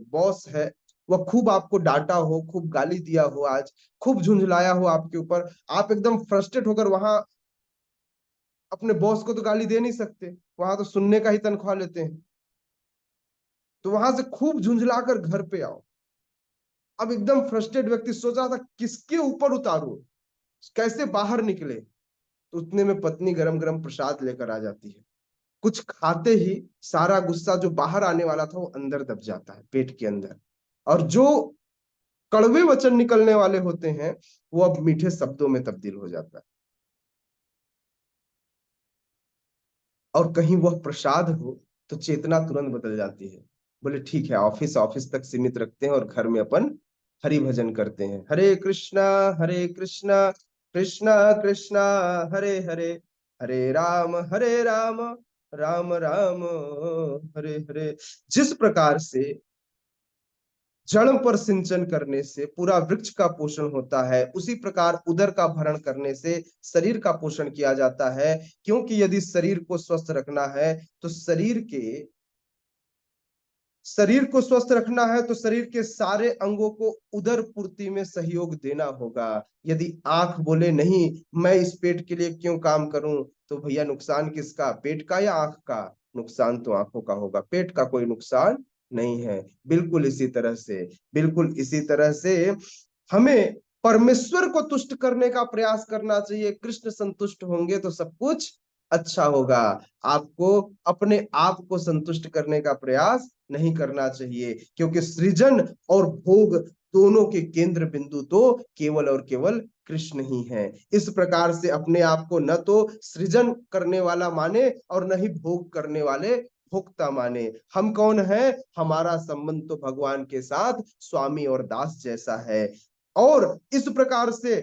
बॉस है वह खूब आपको डांटा हो, खूब गाली दिया हो, आज खूब झुंझलाया हो आपके ऊपर, आप एकदम फ्रस्ट्रेट होकर वहां, अपने बॉस को तो गाली दे नहीं सकते, वहां तो सुनने का ही तनख्वाह लेते हैं। तो वहां से खूब झुंझला कर घर पे आओ। अब एकदम फ्रस्ट्रेट व्यक्ति सोच रहा था किसके ऊपर उतारू, कैसे बाहर निकले। तो उतने में पत्नी गरम गरम प्रसाद लेकर आ जाती है। कुछ खाते ही सारा गुस्सा जो बाहर आने वाला था वो अंदर दब जाता है, पेट के अंदर। और जो कड़वे वचन निकलने वाले होते हैं वो अब मीठे शब्दों में तब्दील हो जाता है। और कहीं वह प्रसाद हो तो चेतना तुरंत बदल जाती है। बोले ठीक है, ऑफिस ऑफिस तक सीमित रखते हैं और घर में अपन हरि भजन करते हैं। हरे कृष्णा कृष्णा कृष्णा हरे हरे, हरे राम राम राम हरे हरे। जिस प्रकार से जड़ पर सिंचन करने से पूरा वृक्ष का पोषण होता है, उसी प्रकार उदर का भरण करने से शरीर का पोषण किया जाता है। क्योंकि यदि शरीर को स्वस्थ रखना है तो शरीर को स्वस्थ रखना है तो शरीर के सारे अंगों को उदर पूर्ति में सहयोग देना होगा। यदि आंख बोले नहीं, मैं इस पेट के लिए क्यों काम करूं, तो भैया नुकसान किसका, पेट का या आंख का? नुकसान तो आंखों का होगा, पेट का कोई नुकसान नहीं है। बिल्कुल इसी तरह से हमें परमेश्वर को तुष्ट करने का प्रयास करना चाहिए। कृष्ण संतुष्ट होंगे तो सब कुछ अच्छा होगा। आपको अपने आप को संतुष्ट करने का प्रयास नहीं करना चाहिए, क्योंकि सृजन और भोग दोनों के केंद्र बिंदु तो केवल और केवल कृष्ण ही है। इस प्रकार से अपने आप को न तो सृजन करने वाला माने और न ही भोग करने वाले भोक्ता माने। हम कौन है? हमारा संबंध तो भगवान के साथ स्वामी और दास जैसा है। और इस प्रकार से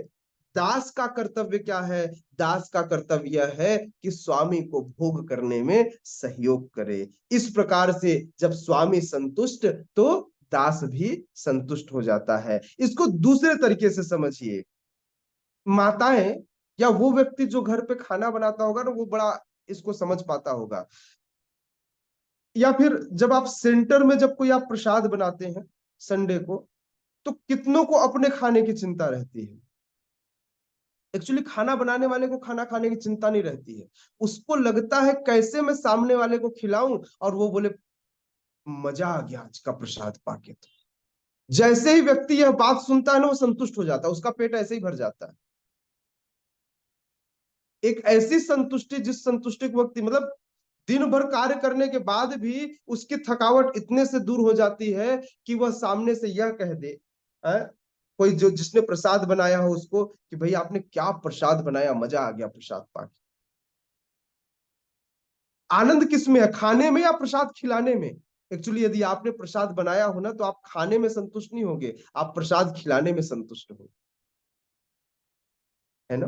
दास का कर्तव्य क्या है? दास का कर्तव्य यह है कि स्वामी को भोग करने में सहयोग करे। इस प्रकार से जब स्वामी संतुष्ट तो दास भी संतुष्ट हो जाता है। इसको दूसरे तरीके से समझिए। माताएं या वो व्यक्ति जो घर पे खाना बनाता होगा ना, वो बड़ा इसको समझ पाता होगा। या फिर जब आप सेंटर में जब कोई आप प्रसाद बनाते हैं संडे को, तो कितनों को अपने खाने की चिंता रहती है। एक्चुअली खाना बनाने वाले को खाना खाने की चिंता नहीं रहती है, उसको लगता है कैसे मैं सामने वाले को खिलाऊं और वो बोले मजा आ गया आज का प्रसाद पाके। तो जैसे ही व्यक्ति यह बात सुनता है ना, वो संतुष्ट हो जाता है, उसका पेट ऐसे ही भर जाता है। एक ऐसी संतुष्टि जिस संतुष्टि को व्यक्ति मतलब दिन भर कार्य करने के बाद भी उसकी थकावट इतने से दूर हो जाती है कि वह सामने से यह कह दे, है? कोई जो जिसने प्रसाद बनाया हो उसको, कि भाई आपने क्या प्रसाद बनाया, मजा आ गया प्रसाद पाके। आनंद किस में है, खाने में या प्रसाद खिलाने में? एक्चुअली यदि आपने प्रसाद बनाया हो ना, तो आप खाने में संतुष्ट नहीं होगे, आप प्रसाद खिलाने में संतुष्ट हो, है ना?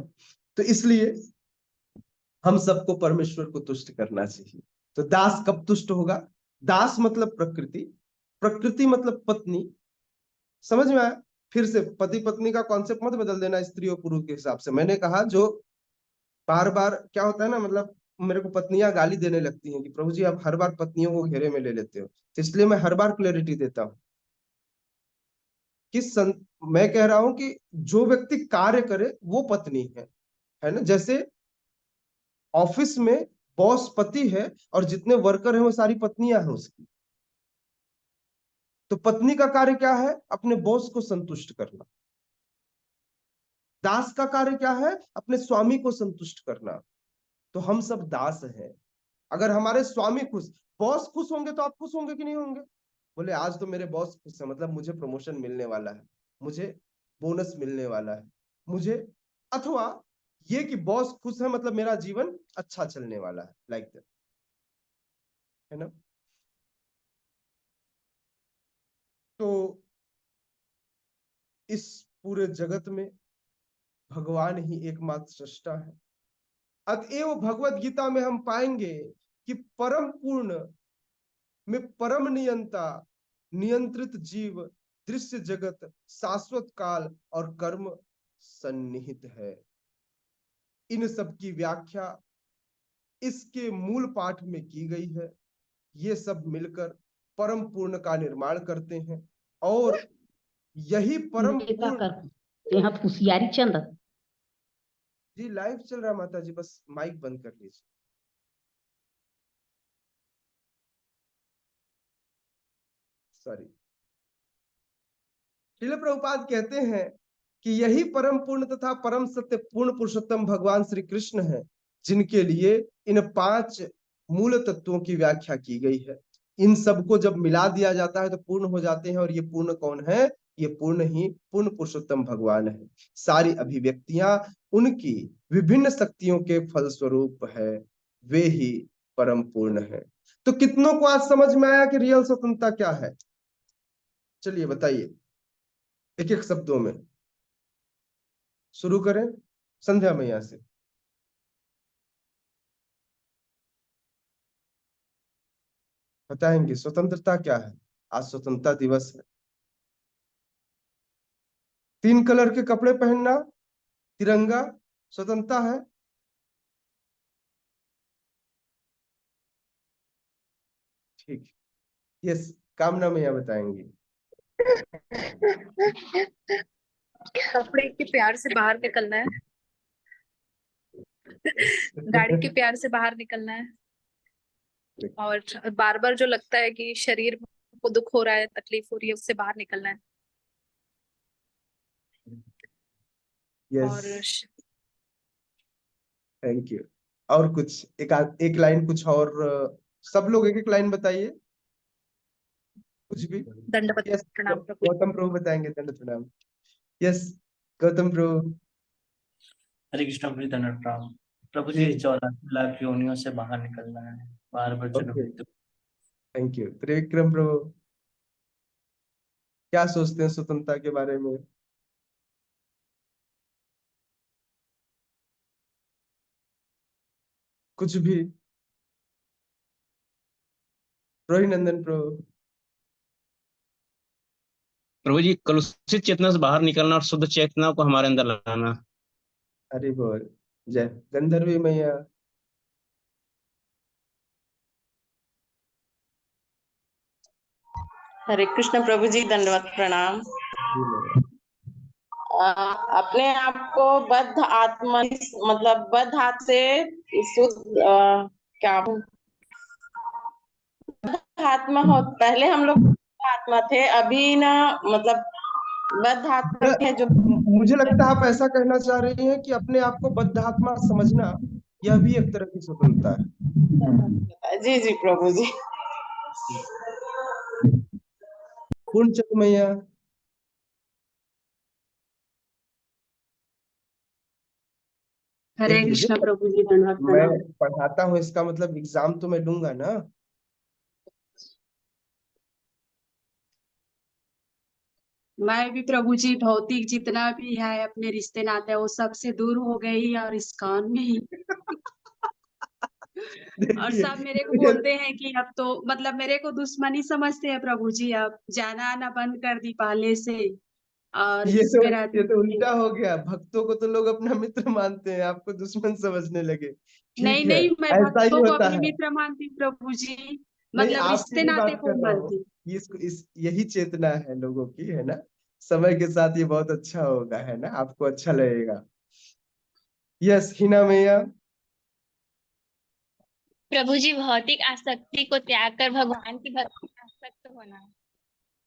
तो इसलिए हम सबको परमेश्वर को तुष्ट करना चाहिए। तो दास कब तुष्ट होगा? दास मतलब प्रकृति, प्रकृति मतलब पत्नी। समझ में आया? फिर से पति पत्नी का कॉन्सेप्ट मत बदल देना स्त्री और पुरुष के हिसाब से। मैंने कहा जो बार बार क्या होता है ना, मतलब मेरे को पत्नियां गाली देने लगती हैं कि प्रभु जी आप हर बार पत्नियों को घेरे में ले लेते हो, तो इसलिए मैं हर बार क्लैरिटी देता हूँ कि मैं कह रहा हूं कि जो व्यक्ति कार्य करे वो पत्नी है ना? जैसे ऑफिस में बॉस पति है और जितने वर्कर हैं वो सारी पत्नियां हैं उसकी। तो पत्नी का कार्य क्या है? अपने बॉस को संतुष्ट करना। दास का कार्य क्या है? अपने स्वामी को संतुष्ट करना। तो हम सब दास हैं। अगर हमारे स्वामी खुश, बॉस खुश होंगे तो आप खुश होंगे कि नहीं होंगे? बोले आज तो मेरे बॉस खुश है, मतलब मुझे प्रमोशन मिलने वाला है, मुझे बोनस मिलने वाला है, मुझे, अथवा ये कि बॉस खुश है मतलब मेरा जीवन अच्छा चलने वाला है, लाइक दैट, है ना? तो इस पूरे जगत में भगवान ही एकमात्र सृष्टा है। अतएव भगवत गीता में हम पाएंगे कि परम पूर्ण में परम नियंता, नियंत्रित जीव, दृश्य जगत, शाश्वत काल और कर्म सन्निहित है। इन सब की व्याख्या इसके मूल पाठ में की गई है। ये सब मिलकर परम पूर्ण का निर्माण करते हैं और यही परम नेता पूर्ण। कर यहाँ पुसियारी चंद। जी लाइव चल रहा है माता जी, बस माइक बंद कर लीजिए। सॉरी। श्रील प्रभुपाद कहते हैं कि यही परम पूर्ण तथा परम सत्य पूर्ण पुरुषोत्तम भगवान श्री कृष्ण है, जिनके लिए इन 5 मूल तत्वों की व्याख्या की गई है। इन सबको जब मिला दिया जाता है तो पूर्ण हो जाते हैं। और ये पूर्ण कौन है? ये पूर्ण ही पूर्ण पुरुषोत्तम भगवान है। सारी अभिव्यक्तियां उनकी विभिन्न शक्तियों के फलस्वरूप है। वे ही परम पूर्ण है। तो कितनों को आज समझ में आया कि रियल स्वतंत्रता क्या है? चलिए बताइए एक एक शब्दों में। शुरू करें संध्या मैया से। बताएंगे स्वतंत्रता क्या है? आज स्वतंत्रता दिवस है। 3 कलर के कपड़े पहनना, तिरंगा स्वतंत्रता है। ठीक। यस, कामना मैया बताएंगी। कपड़े के प्यार से बाहर निकलना है, गाड़ी के प्यार से बाहर निकलना है, और बार बार जो लगता है कि शरीर को दुख हो रहा है, तकलीफ हो रही है, उससे बाहर निकलना है। और यस, थैंक यू। और कुछ एक लाइन कुछ और, सब लोग एक एक लाइन बताइए कुछ भी। दंडवत यस, प्रणाम प्रभु। गौतम प्रभु बताएंगे दंड प्रणाम। यस, गौतम प्रभु। हरे कृष्ण प्रभु दंड प्रणाम। प्रभु जी, जी 84 लाख योनियों से बाहर निकलना है, बार बार जन्म ओके, मृत्यु। Thank you. त्रिविक्रम प्रभु, क्या सोचते हैं स्वतंत्रता के बारे में? कुछ भी। रोहित नंदन प्रभु। प्रभु जी कलुषित चेतना से बाहर निकलना और शुद्ध चेतना को हमारे अंदर लाना। हरि बोल। जय। गंधर्वी मैया। हरे कृष्ण प्रभु जी, दंडवत प्रणाम। जी मैया। अपने आप को बद्ध आत्मा, मतलब बद्ध हाथ से शुद्ध, क्या आत्मा हो। पहले हम लोग आत्मा थे, अभी ना मतलब बद्ध आत्मा है जो। मुझे लगता है आप ऐसा कहना चाह रही हैं कि अपने आप को बद्धात्मा समझना यह भी एक तरह की स्वतंत्रता है। जी जी प्रभु जी। पूर्ण चंद मैया। हरे देख लीजिए, कृष्ण प्रभु जी, धन्यवाद मैं प्रणाम। पढ़ाता हूँ, इसका मतलब एग्जाम तो मैं लूंगा ना। मैं भी प्रभु जी भौतिक जितना भी है अपने रिश्ते नाते वो सबसे दूर हो गई और इस्कॉन में ही। और देखिए, सब मेरे को बोलते हैं कि अब तो मतलब मेरे को दुश्मनी समझते हैं प्रभु जी, अब जाना आना बंद कर दी पहले से और ये तो इसमें रहती ये तो हूँ। उल्टा हो गया। भक्तों को तो लोग अपना मित्र मानते हैं, आपको दुश्मन समझने लगे। नहीं ठीक है, नहीं, मैं ऐसा ही भक्तों को होता अपने है। मित्र मानती हूँ प्रभु जी, नहीं, मतलब आपकी रिश्ते नहीं नाते बात को कर रहा हूँ। मानती हूँ। इस यही चेतना है लोगों की, है ना। समय के साथ ये बहुत अच्छा होगा, है ना, आपको अच्छा लगेगा। यस, हिना मैया। प्रभु जी भौतिक आसक्ति को त्याग कर भगवान की भक्ति में आसक्त होना।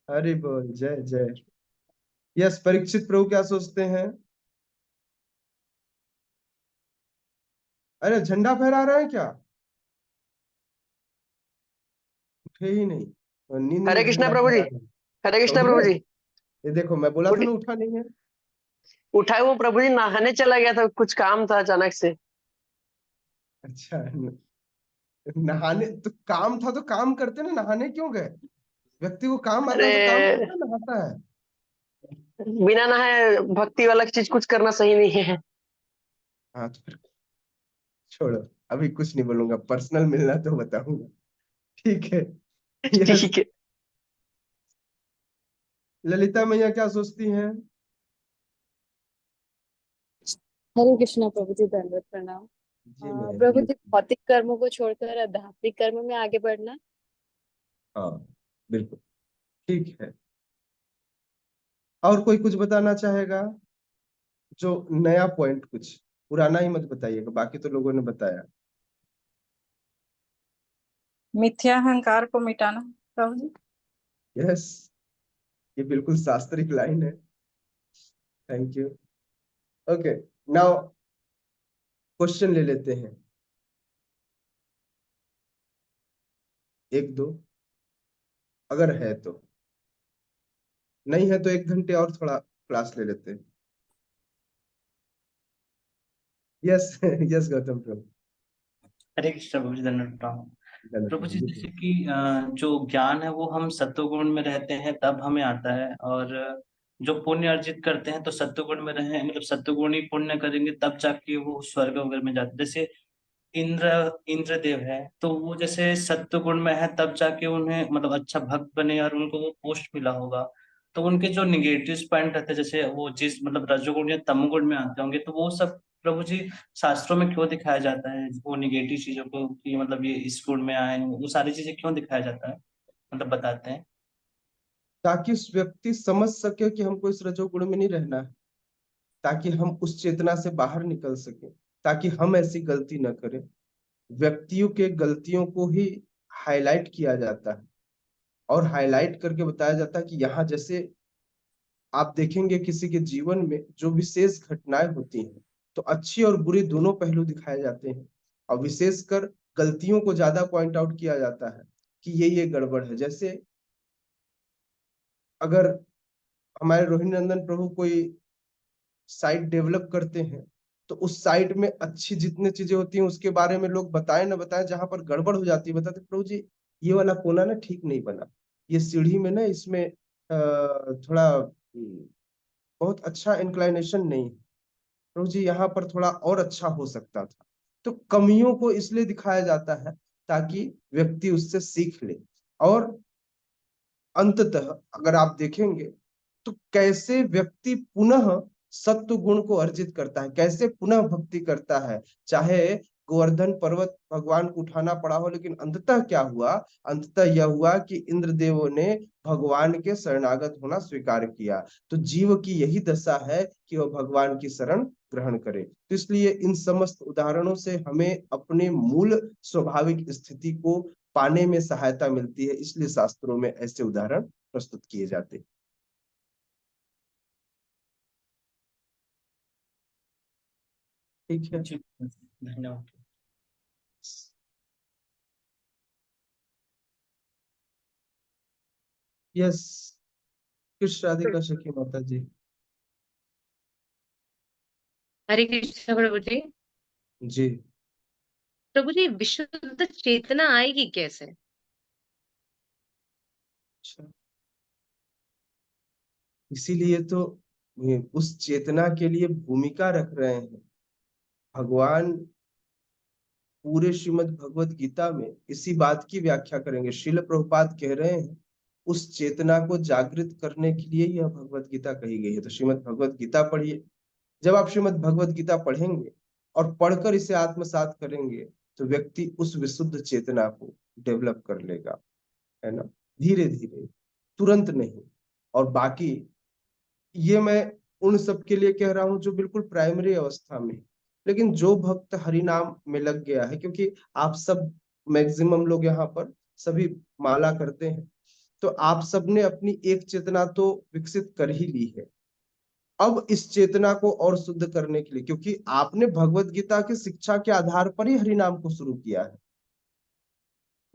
हरि बोल। जय जय। यस, परीक्षित प्रभु क्या सोचते हैं? अरे झंडा फहरा रहे हैं क्या? उठे ही नहीं, और नींद हरे में कृष्णा झंडा प्रभु जी। फहरा रहे हैं। हरे तो कृष्णा प्रभु उठे? जी। ये देखो, मैं बोला था उठ ना उठा नहीं है। उठाए वो प्रभु जी, नहाने चला गया था, कुछ काम था अचानक से। अच्छा, नहाने तो काम था तो काम करते ना, नहाने क्यों गए? व्यक्ति को काम आता है तो काम अरे करता, नहाता है। बिना नहाए भक्ति वाला चीज कुछ करना सही नहीं है। हाँ तो फिर छोड़ो, अभी कुछ नहीं बोलूंगा, पर्सनल मिलना तो बताऊंगा। ठीक है। यस, ठीक है। ललिता मैया क्या सोचती हैं? हरे कृष्णा प्रभु जी, दंडवत प्रणाम। जी मैया प्रभु जी। जी भौतिक कर्मों को छोड़कर आध्यात्मिक कर्म में आगे बढ़ना। हाँ, बिल्कुल ठीक है। और कोई कुछ बताना चाहेगा? जो नया पॉइंट, कुछ पुराना ही मत बताइएगा, बाकी तो लोगों ने बताया। मिथ्या अहंकार को मिटाना प्रभु जी। यस, ये बिल्कुल शास्त्रिक लाइन है। Thank you. Okay, now question ले लेते हैं, एक दो, अगर है तो। नहीं है तो 1 घंटे और थोड़ा क्लास ले लेते हैं। यस। यस गौतम प्रभु। हरे कृष्ण प्रभु जी, धन्यवाद प्रभु जी। धन्यवाद। जैसे कि जो ज्ञान है वो हम सत्वगुण में रहते हैं तब हमें आता है, और जो पुण्य अर्जित करते हैं तो सत्वगुण में रहे, मतलब सत्वगुण ही पुण्य करेंगे तब जाके वो स्वर्ग वगैरह में जाते हैं। जैसे इंद्रदेव है, तो वो जैसे सत्व गुण में है तब जाके उन्हें मतलब अच्छा भक्त बने और उनको वो पोस्ट मिला होगा। तो उनके जो निगेटिव पॉइंट रहते हैं, जैसे वो जिस मतलब रजोगुण या तमोगुण में आते होंगे, तो वो सब प्रभु जी शास्त्रों में क्यों दिखाया जाता है वो निगेटिव चीजों को, कि मतलब ये इस गुण में आए, वो सारी चीजें क्यों दिखाया जाता है, मतलब बताते हैं। ताकि उस व्यक्ति समझ सके कि हमको इस रजोगुण में नहीं रहना है, ताकि हम उस चेतना से बाहर निकल सके, ताकि हम ऐसी गलती न करें। व्यक्तियों के गलतियों को ही हाईलाइट किया जाता है और हाईलाइट करके बताया जाता है कि यहाँ जैसे आप देखेंगे किसी के जीवन में जो विशेष घटनाएं होती हैं तो अच्छी और बुरी दोनों पहलू दिखाए जाते हैं, और विशेषकर गलतियों को ज्यादा पॉइंट आउट किया जाता है कि ये गड़बड़ है। जैसे अगर हमारे रोहिणी नंदन प्रभु कोई साइट डेवलप करते हैं तो उस साइट में अच्छी जितनी चीजें होती हैं उसके बारे में लोग बताएं ना बताएं, जहां पर गड़बड़ हो जाती है बताते प्रभु जी ये वाला कोना ना ठीक नहीं बना, ये सीढ़ी में ना इसमें थोड़ा बहुत अच्छा इंक्लाइनेशन नहीं है प्रभु जी, यहाँ पर थोड़ा और अच्छा हो सकता था। तो कमियों को इसलिए दिखाया जाता है ताकि व्यक्ति उससे सीख ले। और अंततः अगर आप देखेंगे तो कैसे व्यक्ति पुनः सत्व गुण को अर्जित करता है, कैसे पुनः भक्ति करता है। चाहे गोवर्धन पर्वत भगवान को उठाना पड़ा हो, लेकिन अंततः क्या हुआ, अंततः यह हुआ कि इंद्रदेवों ने भगवान के शरणागत होना स्वीकार किया। तो जीव की यही दशा है कि वह भगवान की शरण ग्रहण करे। तो इसलिए इन समस्त उदाहरणों से हमें अपने मूल स्वाभाविक स्थिति को पाने में सहायता मिलती है, इसलिए शास्त्रों में ऐसे उदाहरण प्रस्तुत किए जाते हैं। ठीक है, धन्यवाद। यस, कृष्ण राधिका सखी माता जी। हरे कृष्ण प्रभु जी। जी प्रभु जी, विशुद्ध चेतना आएगी कैसे? अच्छा, इसीलिए तो ये उस चेतना के लिए भूमिका रख रहे हैं भगवान। पूरे श्रीमद् भगवत गीता में इसी बात की व्याख्या करेंगे। श्रील प्रभुपाद कह रहे हैं उस चेतना को जागृत करने के लिए यह भगवत गीता कही गई है। तो श्रीमद् भगवत गीता पढ़िए। जब आप श्रीमद् भगवत गीता पढ़ेंगे और पढ़कर इसे आत्मसात करेंगे तो व्यक्ति उस विशुद्ध चेतना को डेवलप कर लेगा, है ना, धीरे धीरे, तुरंत नहीं। और बाकी ये मैं उन सब के लिए कह रहा हूं जो बिल्कुल प्राइमरी अवस्था में, लेकिन जो भक्त हरि नाम में लग गया है, क्योंकि आप सब मैक्सिमम लोग यहाँ पर सभी माला करते हैं, तो आप सब ने अपनी एक चेतना तो विकसित कर ही ली है। अब इस चेतना को और शुद्ध करने के लिए, क्योंकि आपने भगवत गीता की शिक्षा के आधार पर ही हरि नाम को शुरू किया है,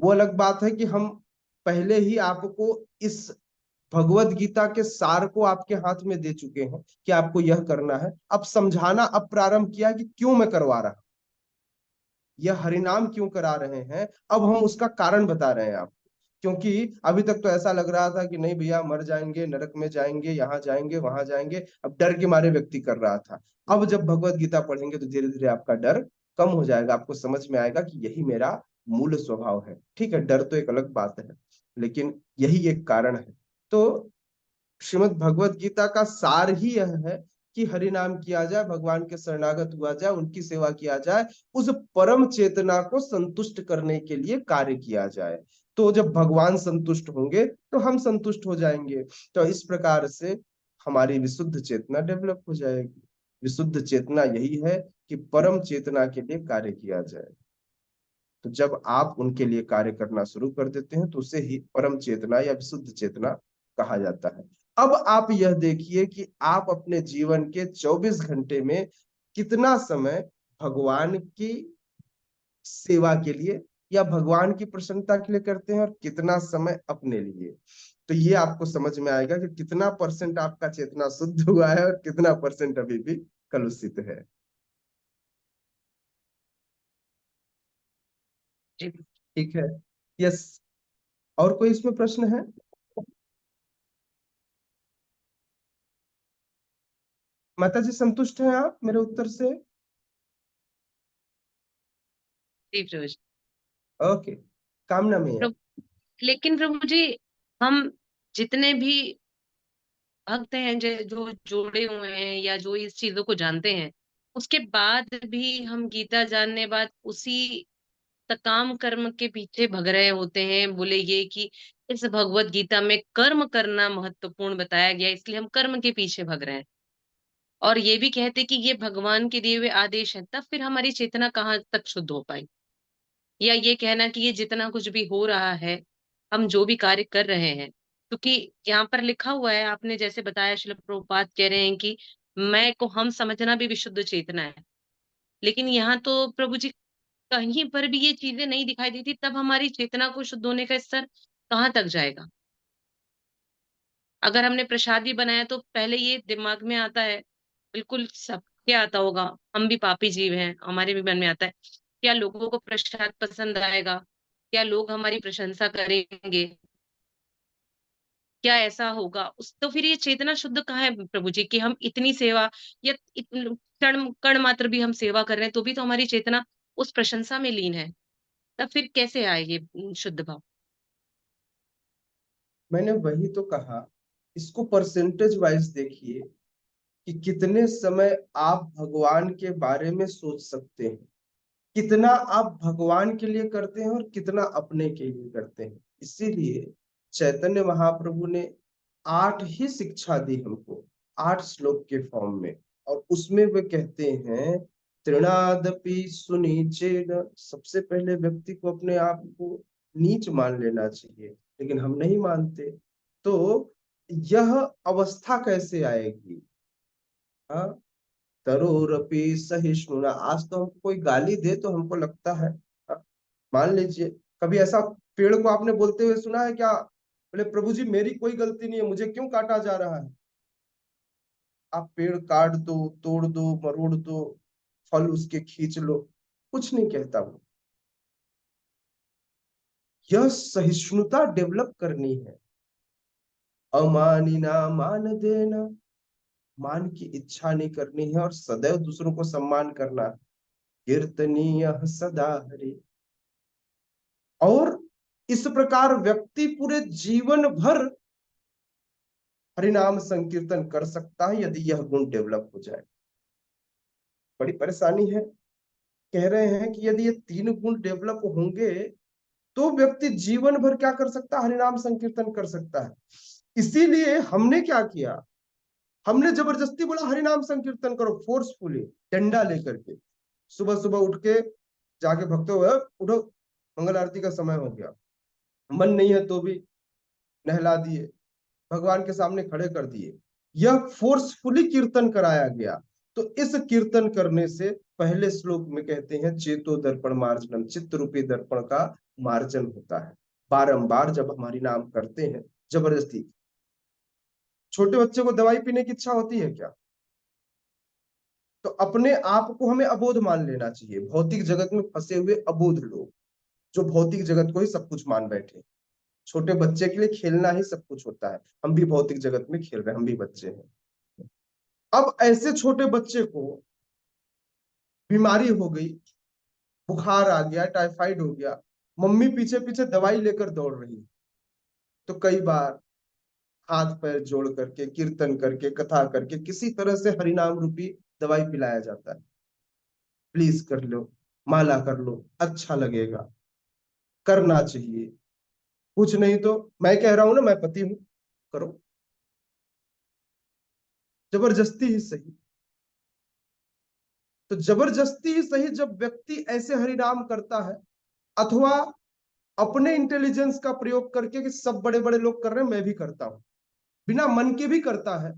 वो अलग बात है कि हम पहले ही आपको इस भगवत गीता के सार को आपके हाथ में दे चुके हैं कि आपको यह करना है। अब समझाना अब प्रारंभ किया कि क्यों मैं करवा रहा, यह हरिनाम क्यों करा रहे हैं, अब हम उसका कारण बता रहे हैं आपको। क्योंकि अभी तक तो ऐसा लग रहा था कि नहीं भैया मर जाएंगे, नरक में जाएंगे, यहाँ जाएंगे वहां जाएंगे, अब डर के मारे व्यक्ति कर रहा था। अब जब भगवत गीता पढ़ेंगे तो धीरे धीरे आपका डर कम हो जाएगा, आपको समझ में आएगा कि यही मेरा मूल स्वभाव है। ठीक है, डर तो एक अलग बात है, लेकिन यही एक कारण है। तो श्रीमद् भगवत गीता का सार ही यह है कि हरि नाम किया जाए, भगवान के शरणागत हुआ जाए, उनकी सेवा किया जाए, उस परम चेतना को संतुष्ट करने के लिए कार्य किया जाए। तो जब भगवान संतुष्ट होंगे तो हम संतुष्ट हो जाएंगे। तो इस प्रकार से हमारी विशुद्ध चेतना डेवलप हो जाएगी। विशुद्ध चेतना यही है कि परम चेतना के लिए कार्य किया जाए। तो जब आप उनके लिए कार्य करना शुरू कर देते हैं तो उसे ही परम चेतना या विशुद्ध चेतना कहा जाता है। अब आप यह देखिए कि आप अपने जीवन के 24 घंटे में कितना समय भगवान की सेवा के लिए या भगवान की प्रसन्नता के लिए करते हैं और कितना समय अपने लिए। तो ये आपको समझ में आएगा कि कितना परसेंट आपका चेतना शुद्ध हुआ है और कितना परसेंट अभी भी कलुषित है। जी ठीक है, यस। और कोई इसमें प्रश्न है? माता जी संतुष्ट हैं आप मेरे उत्तर से? जी प्रभु जी। ओके, कामना में है। लेकिन प्रभु जी, हम जितने भी भक्त हैं जो जोड़े हुए हैं या जो इस चीजों को जानते हैं, उसके बाद भी हम गीता जानने बाद उसी सकाम कर्म के पीछे भग रहे होते हैं। बोले ये कि इस भगवत गीता में कर्म करना महत्वपूर्ण बताया गया, इसलिए हम कर्म के पीछे भग रहे हैं। और ये भी कहते कि ये भगवान के दिए हुए आदेश हैं, तब फिर हमारी चेतना कहाँ तक शुद्ध हो पाई? या ये कहना कि ये जितना कुछ भी हो रहा है, हम जो भी कार्य कर रहे हैं, क्योंकि यहाँ पर लिखा हुआ है, आपने जैसे बताया, श्रील प्रभुपाद कह रहे हैं कि मैं को हम समझना भी विशुद्ध चेतना है। लेकिन यहाँ तो प्रभु जी कहीं पर भी ये चीजें नहीं दिखाई देती, तब हमारी चेतना को शुद्ध होने का स्तर कहाँ तक जाएगा? अगर हमने प्रसाद भी बनाया तो पहले ये दिमाग में आता है, बिल्कुल सबके आता होगा, हम भी पापी जीव हैं, हमारे भी मन में आता है, क्या लोगों को प्रसाद पसंद आएगा? क्या लोग हमारी प्रशंसा करेंगे? क्या ऐसा होगा? उस तो फिर ये चेतना शुद्ध कहाँ है प्रभु जी, कि हम इतनी सेवा या कण कण मात्र भी हम सेवा कर रहे हैं, तो भी तो हमारी चेतना उस प्रशंसा में लीन है। तब फिर कैसे आए ये शुद्ध भाव? मैंने वही तो कहा, इसको परसेंटेज वाइज देखिए कि कितने समय आप भगवान के बारे में सोच सकते हैं, कितना आप भगवान के लिए करते हैं और कितना अपने के लिए करते हैं। इसीलिए चैतन्य महाप्रभु ने 8 ही शिक्षा दी हमको, 8 श्लोक के फॉर्म में। और उसमें वे कहते हैं तृणादपि सुनीचेन, सबसे पहले व्यक्ति को अपने आप को नीच मान लेना चाहिए, लेकिन हम नहीं मानते। तो यह अवस्था कैसे आएगी? हाँ, तरोरपि सहिष्णुना, आज तो हमको कोई गाली दे तो हमको लगता है, हाँ, मान लीजिए कभी ऐसा पेड़ को आपने बोलते हुए सुना है क्या? बोले प्रभु जी मेरी कोई गलती नहीं है, मुझे क्यों काटा जा रहा है? आप पेड़ काट दो, तोड़ दो, मरोड़ दो, फल उसके खींच लो, कुछ नहीं कहता वो। यह सहिष्णुता डेवलप करनी है। अमानिना मान देना, मान की इच्छा नहीं करनी है और सदैव दूसरों को सम्मान करना है। कीर्तनीय सदा हरि, और इस प्रकार व्यक्ति पूरे जीवन भर हरिनाम संकीर्तन कर सकता है यदि यह गुण डेवलप हो जाए। बड़ी परेशानी है, कह रहे हैं कि यदि ये 3 गुण डेवलप होंगे तो व्यक्ति जीवन भर क्या कर सकता है? हरिनाम संकीर्तन कर सकता है। इसीलिए हमने क्या किया, हमने जबरदस्ती बोला हरिनाम संकीर्तन करो, फोर्सफुली, डंडा लेकर के। सुबह सुबह उठ के जाके भक्तों, उठो मंगल आरती का समय हो गया, मन नहीं है तो भी नहला दिए, भगवान के सामने खड़े कर दिए, यह फोर्सफुली कीर्तन कराया गया। तो इस कीर्तन करने से पहले श्लोक में कहते हैं चेतो दर्पण मार्जनम, चित्त रूपी दर्पण का मार्जन होता है। बारंबार जब हमारी नाम करते हैं जबरदस्ती, छोटे बच्चे को दवाई पीने की इच्छा होती है क्या? तो अपने आप को हमें अबोध मान लेना चाहिए। भौतिक जगत में फंसे हुए अबोध लोग, जो भौतिक जगत को ही सब कुछ मान बैठे। छोटे बच्चे के लिए खेलना ही सब कुछ होता है, हम भी भौतिक जगत में खेल रहे हैं, हम भी बच्चे हैं। अब ऐसे छोटे बच्चे को बीमारी हो गई, बुखार आ गया, टाइफाइड हो गया, मम्मी पीछे पीछे दवाई लेकर दौड़ रही है, तो कई बार हाथ पैर जोड़ करके, कीर्तन करके, कथा करके, किसी तरह से हरिनाम रूपी दवाई पिलाया जाता है। प्लीज कर लो, माला कर लो, अच्छा लगेगा, करना चाहिए। कुछ नहीं तो मैं कह रहा हूं ना, मैं पति हूं, करो, जबरदस्ती ही सही। तो जबरदस्ती ही सही, जब व्यक्ति ऐसे हरिनाम करता है अथवा अपने इंटेलिजेंस का प्रयोग करके कि सब बड़े बड़े लोग कर रहे हैं मैं भी करता हूं, बिना मन के भी करता है,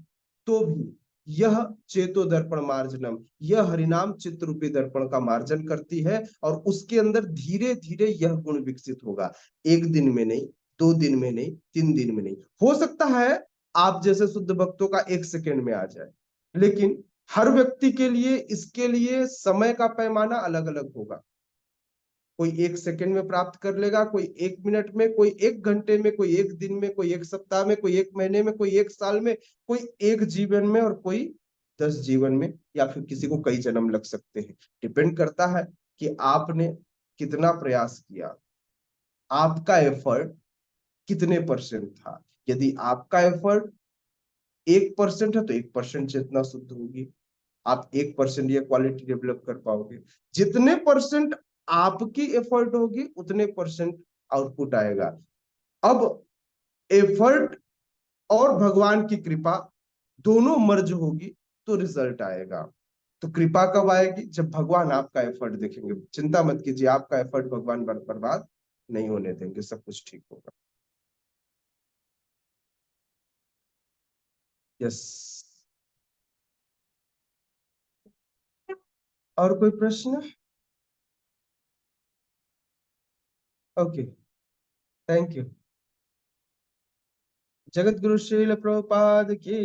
तो भी यह चेतो दर्पण मार्जनम, यह हरिनाम चित्त रूपी दर्पण का मार्जन करती है। और उसके अंदर धीरे धीरे यह गुण विकसित होगा, 1 दिन में नहीं, 2 दिन में नहीं, 3 दिन में नहीं। हो सकता है आप जैसे शुद्ध भक्तों का 1 सेकेंड में आ जाए, लेकिन हर व्यक्ति के लिए इसके लिए समय का पैमाना अलग अलग होगा। कोई 1 सेकंड में प्राप्त कर लेगा, कोई 1 मिनट में, कोई 1 घंटे में, कोई 1 दिन में, कोई 1 सप्ताह में, कोई 1 महीने में, कोई 1 साल में, कोई 1 जीवन में, और कोई 10 जीवन में, या फिर किसी को कई जन्म लग सकते हैं। डिपेंड करता है कि आपने कितना प्रयास किया, आपका एफर्ट कितने परसेंट था। यदि आपका एफर्ट 1% है तो 1% चेतना शुद्ध होगी, आप 1% ये क्वालिटी डेवलप कर पाओगे। जितने परसेंट आपकी एफर्ट होगी उतने परसेंट आउटपुट आएगा। अब एफर्ट और भगवान की कृपा दोनों मर्ज होगी तो रिजल्ट आएगा। तो कृपा कब आएगी? जब भगवान आपका एफर्ट देखेंगे। चिंता मत कीजिए, आपका एफर्ट भगवान बर्बाद नहीं होने देंगे, सब कुछ ठीक होगा। यस, और कोई प्रश्न? Okay, thank you. Jagat Guru Srila Prabhupada की